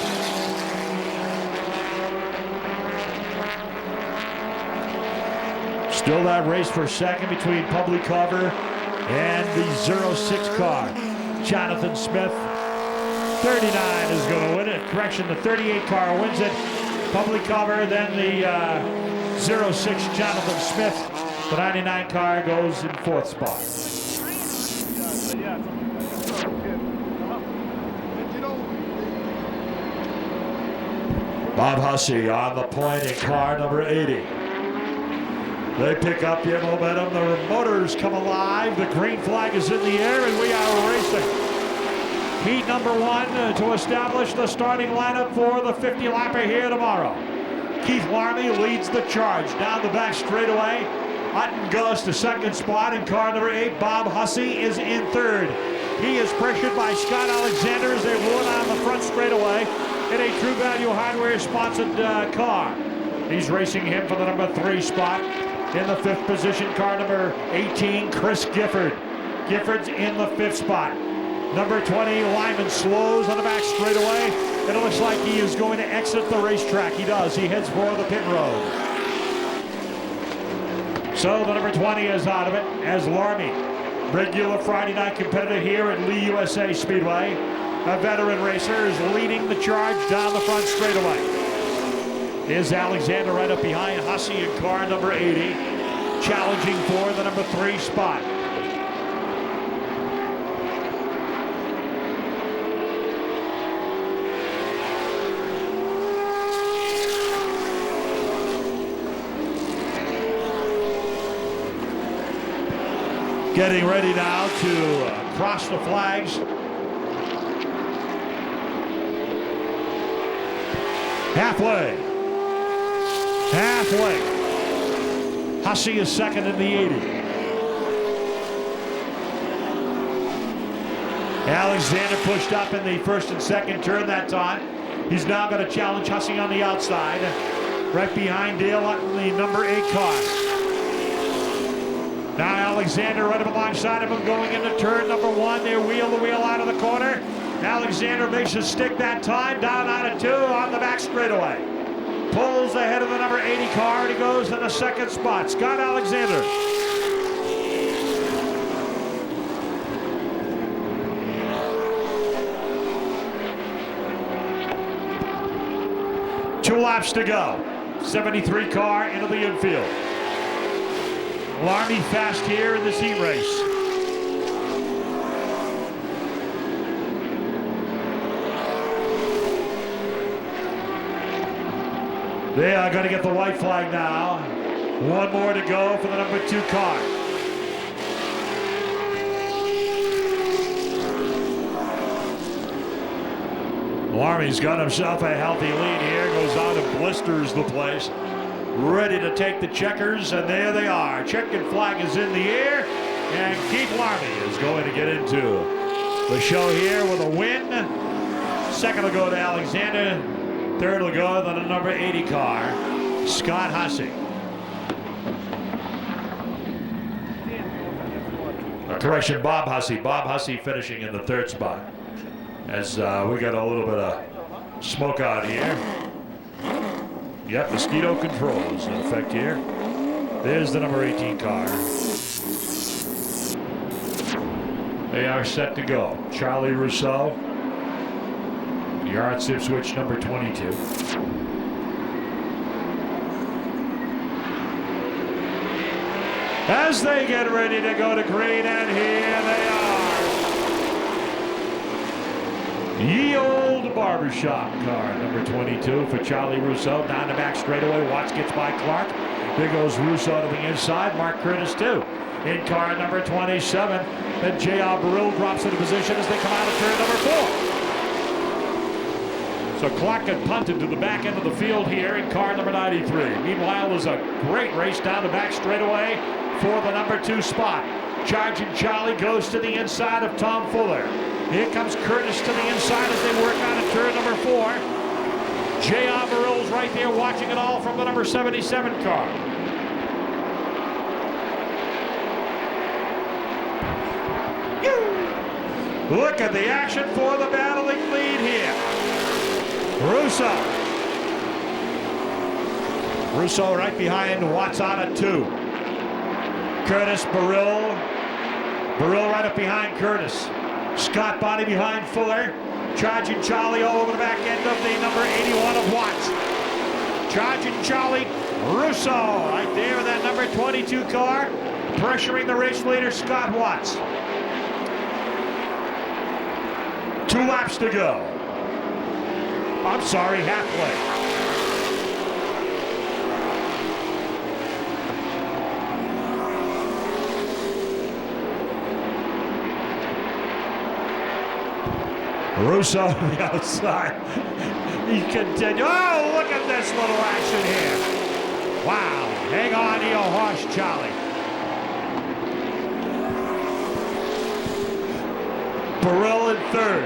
Still that race for second between public cover and the 06 car. Jonathan Smith. 39 is going to win it. Correction, the 38 car wins it. Public cover, then the 06 Jonathan Smith. The 99 car goes in 4th spot. Bob Hussey on the point in car number 80. They pick up the momentum. The motors come alive. The green flag is in the air, and we are racing. Heat number 1 to establish the starting lineup for the 50-lapper here tomorrow. Keith Larmy leads the charge down the back straightaway. Hutton goes to second spot in car number 8. Bob Hussey is in third. He is pressured by Scott Alexander as they roll on the front straightaway in a True Value Hardware sponsored car. He's racing him for the number 3 spot. In the 5th position, car number 18, Chris Gifford. Gifford's in the 5th spot. Number 20, Lyman slows on the back straightaway. And it looks like he is going to exit the racetrack. He does. He heads for the pit road. So the number 20 is out of it as Larmy, regular Friday night competitor here at Lee USA Speedway. A veteran racer is leading the charge down the front straightaway. Is Alexander right up behind Hussey in car number 80, challenging for the number 3 spot. Getting ready now to cross the flags. Halfway. Hussey is second in the 80. Alexander pushed up in the first and second turn that time. He's now going to challenge Hussey on the outside. Right behind Dale Hutton, the number 8 car. Now Alexander right up alongside of him going into turn number 1. They wheel the wheel out of the corner. Alexander makes a stick that time, down out of 2 on the back straightaway. Pulls ahead of the number 80 car, and he goes to the second spot. Scott Alexander. Two laps to go. 73 car into the infield. Larmy fast here in this heat race. They are going to get the white flag now. One more to go for the number 2 car. Larmy's got himself a healthy lead here. Goes out and blisters the place. Ready to take the checkers, and there they are. Checkered flag is in the air, and Keith Larmy is going to get into the show here with a win. Second will go to Alexander. Third will go to the number 80 car, Scott Hussey. Correction, Bob Hussey. Bob Hussey finishing in the 3rd spot. As we got a little bit of smoke out here. Yep, mosquito controls in effect here. There's the number 18 car. They are set to go. Charlie Rousseau. Yard sip switch number 22. As they get ready to go to green, and here they are. Ye Old Barbershop car, number 22 for Charlie Rousseau. Down the back straightaway, Watts gets by Clark. There goes Rousseau to the inside, Mark Curtis too. In car number 27, then J.R. Burrill drops into position as they come out of turn number 4. So Clark had punted to the back end of the field here in car number 93. Meanwhile, there's a great race down the back straightaway for the number 2 spot. Charging Charlie goes to the inside of Tom Fuller. Here comes Curtis to the inside as they work on a turn number 4. J.R. Burrill's right there watching it all from the number 77 car. Look at the action for the battling lead here. Rousseau right behind Watts on at 2. Curtis, Burrill right up behind Curtis. Scott Bonney behind Fuller. Charging Charlie all over the back end of the number 81 of Watts. Charging Charlie, Rousseau right there in that number 22 car. Pressuring the race leader, Scott Watts. 2 laps to go. I'm sorry, halfway. Russo on the outside. He continues. Oh, look at this little action here. Wow. Hang on, Eo Horsch, Charlie. Burrell in third.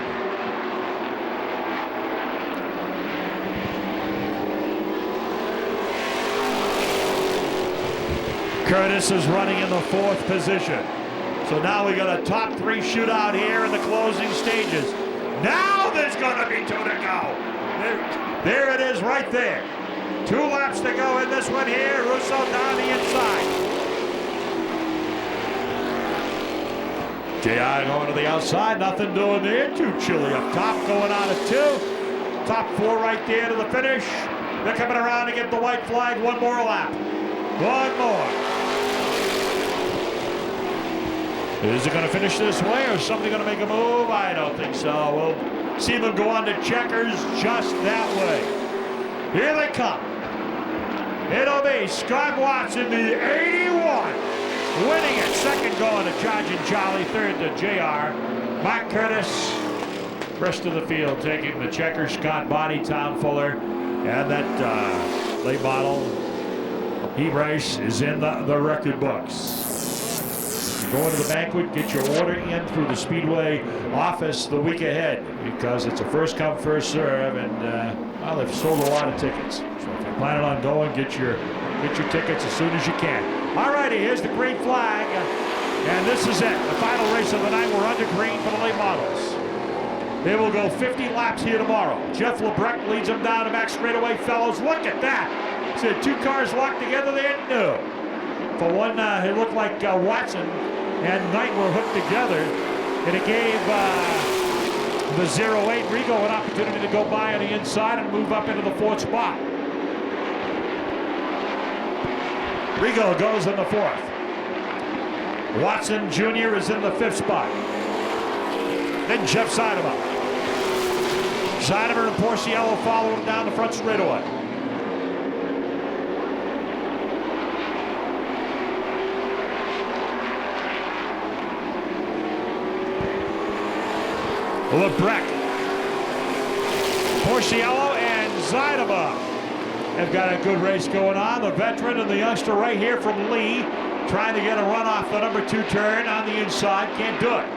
Curtis is running in the fourth position. So now we got a top three shootout here in the closing stages. Now there's going to be two to go. There it is right there. 2 laps to go in this one here. Russo down the inside. JR going to the outside. Nothing doing there. Too chilly up top. Going on at 2. Top 4 right there to the finish. They're coming around to get the white flag. One more lap. One more. Is it going to finish this way, or is somebody going to make a move? I don't think so. We'll see them go on to checkers just that way. Here they come. It'll be Scott Watson, the 81, winning it. Second going to Charging Charlie. Third to JR. Mark Curtis. Rest of the field taking the checkers. Scott Body, Tom Fuller, and that late model heat race is in the record books. Go into the banquet, get your order in through the Speedway office the week ahead, because it's a first come, first serve, and well, they've sold a lot of tickets. So if you're planning on going, get your tickets as soon as you can. All righty, here's the green flag, and this is it. The final race of the night. We're under green for the late models. They will go 50 laps here tomorrow. Jeff LeBrecq leads them down the back straightaway. Fellows, look at that. So 2 cars locked together there? No. For one, it looked like Watson and Knight were hooked together, and it gave the 08 Rigo an opportunity to go by on the inside and move up into the 4th spot. Rigo goes in the 4th. Watson Jr. is in the 5th spot. Then Jeff Zeideman. Zeideman and Porciello follow him down the front straightaway. LeBrecq, Porciello, and Zeideman have got a good race going on. The veteran and the youngster right here from Lee trying to get a run off the number 2 turn on the inside. Can't do it.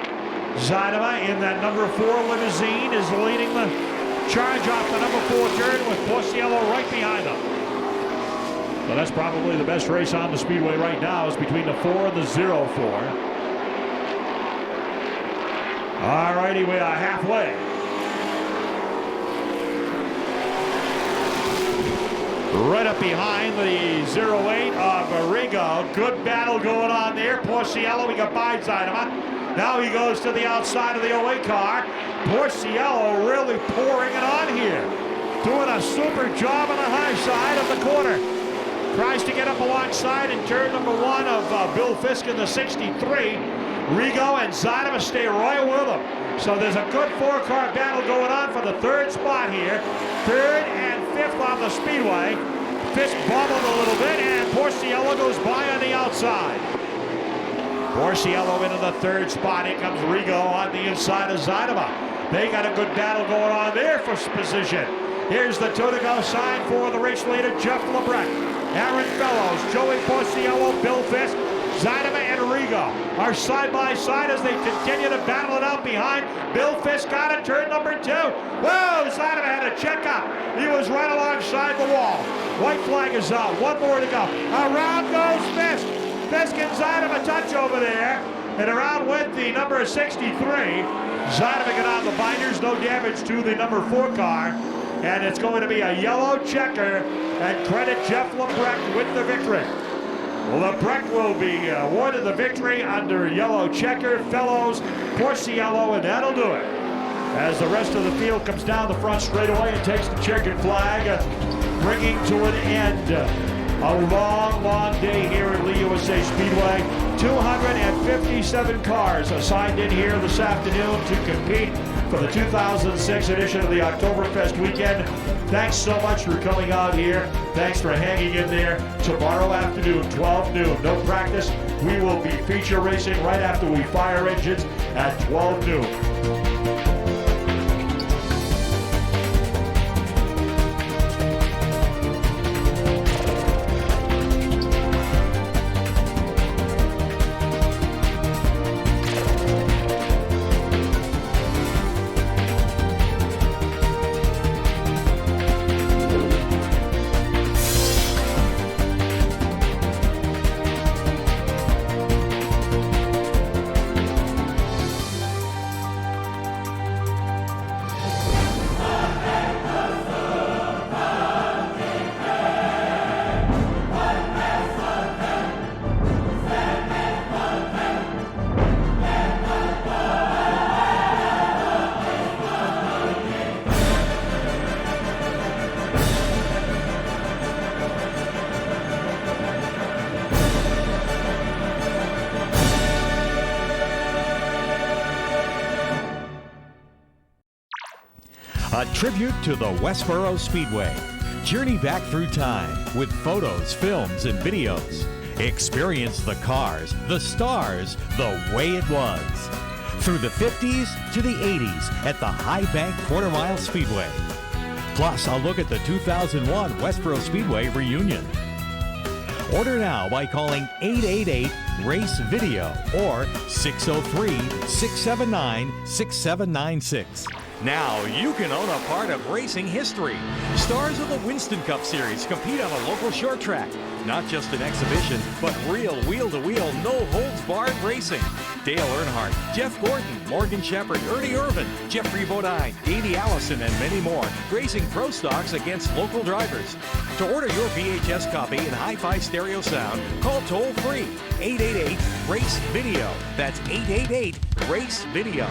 Zeideman in that number 4 limousine is leading the charge off the number 4 turn with Porciello right behind them. So that's probably the best race on the Speedway right now, is between the 4 and the 04. All righty, we are halfway. Right up behind the 08 of Rigo. Good battle going on there. Porciello, we got by Zeideman. Now he goes to the outside of the 08 car. Porciello really pouring it on here. Doing a super job on the high side of the corner. Tries to get up alongside in turn number 1 of Bill Fisk in the 63. Rigo and Zeideman stay right with him. So there's a good 4-car battle going on for the 3rd spot here. 3rd and 5th on the Speedway. Fisk bobbled a little bit, and Porciello goes by on the outside. Porciello into the 3rd spot. Here comes Rigo on the inside of Zeideman. They got a good battle going on there for position. Here's the 2 to go sign for the race leader, Jeff LeBrecq. Aaron Fellows, Joey Porciello, Bill Fisk, Zeideman and Rigo are side by side as they continue to battle it out behind. Bill Fisk got it, turn number 2. Whoa, Zeideman had to check up. He was right alongside the wall. White flag is out, 1 more to go. Around goes Fisk. Fisk and Zeideman touch over there. And around went the number 63. Zeideman got on the binders, no damage to the number 4 car. And it's going to be a yellow checker, and credit Jeff LeBrecq with the victory. LeBrecq will be awarded the victory under yellow checker. Fellows, Porciello, and that'll do it. As the rest of the field comes down the front straightaway and takes the checkered flag, bringing to an end a long, long day here at Lee USA Speedway. 257 cars signed in here this afternoon to compete for the 2006 edition of the Oktoberfest weekend. Thanks so much for coming out here. Thanks for hanging in there. Tomorrow afternoon, 12 noon, no practice. We will be feature racing right after we fire engines at 12 noon. A tribute to the Westboro Speedway. Journey back through time with photos, films, and videos. Experience the cars, the stars, the way it was. Through the 50s to the 80s at the High Bank Quarter Mile Speedway. Plus, a look at the 2001 Westboro Speedway reunion. Order now by calling 888-RACE-VIDEO or 603-679-6796. Now you can own a part of racing history. Stars of the Winston Cup Series compete on a local short track. Not just an exhibition, but real wheel-to-wheel, no-holds-barred racing. Dale Earnhardt, Jeff Gordon, Morgan Shepherd, Ernie Irvin, Jeffrey Bodine, Davey Allison, and many more, racing pro stocks against local drivers. To order your VHS copy in hi-fi stereo sound, call toll-free 888-RACE-VIDEO. That's 888-RACE-VIDEO.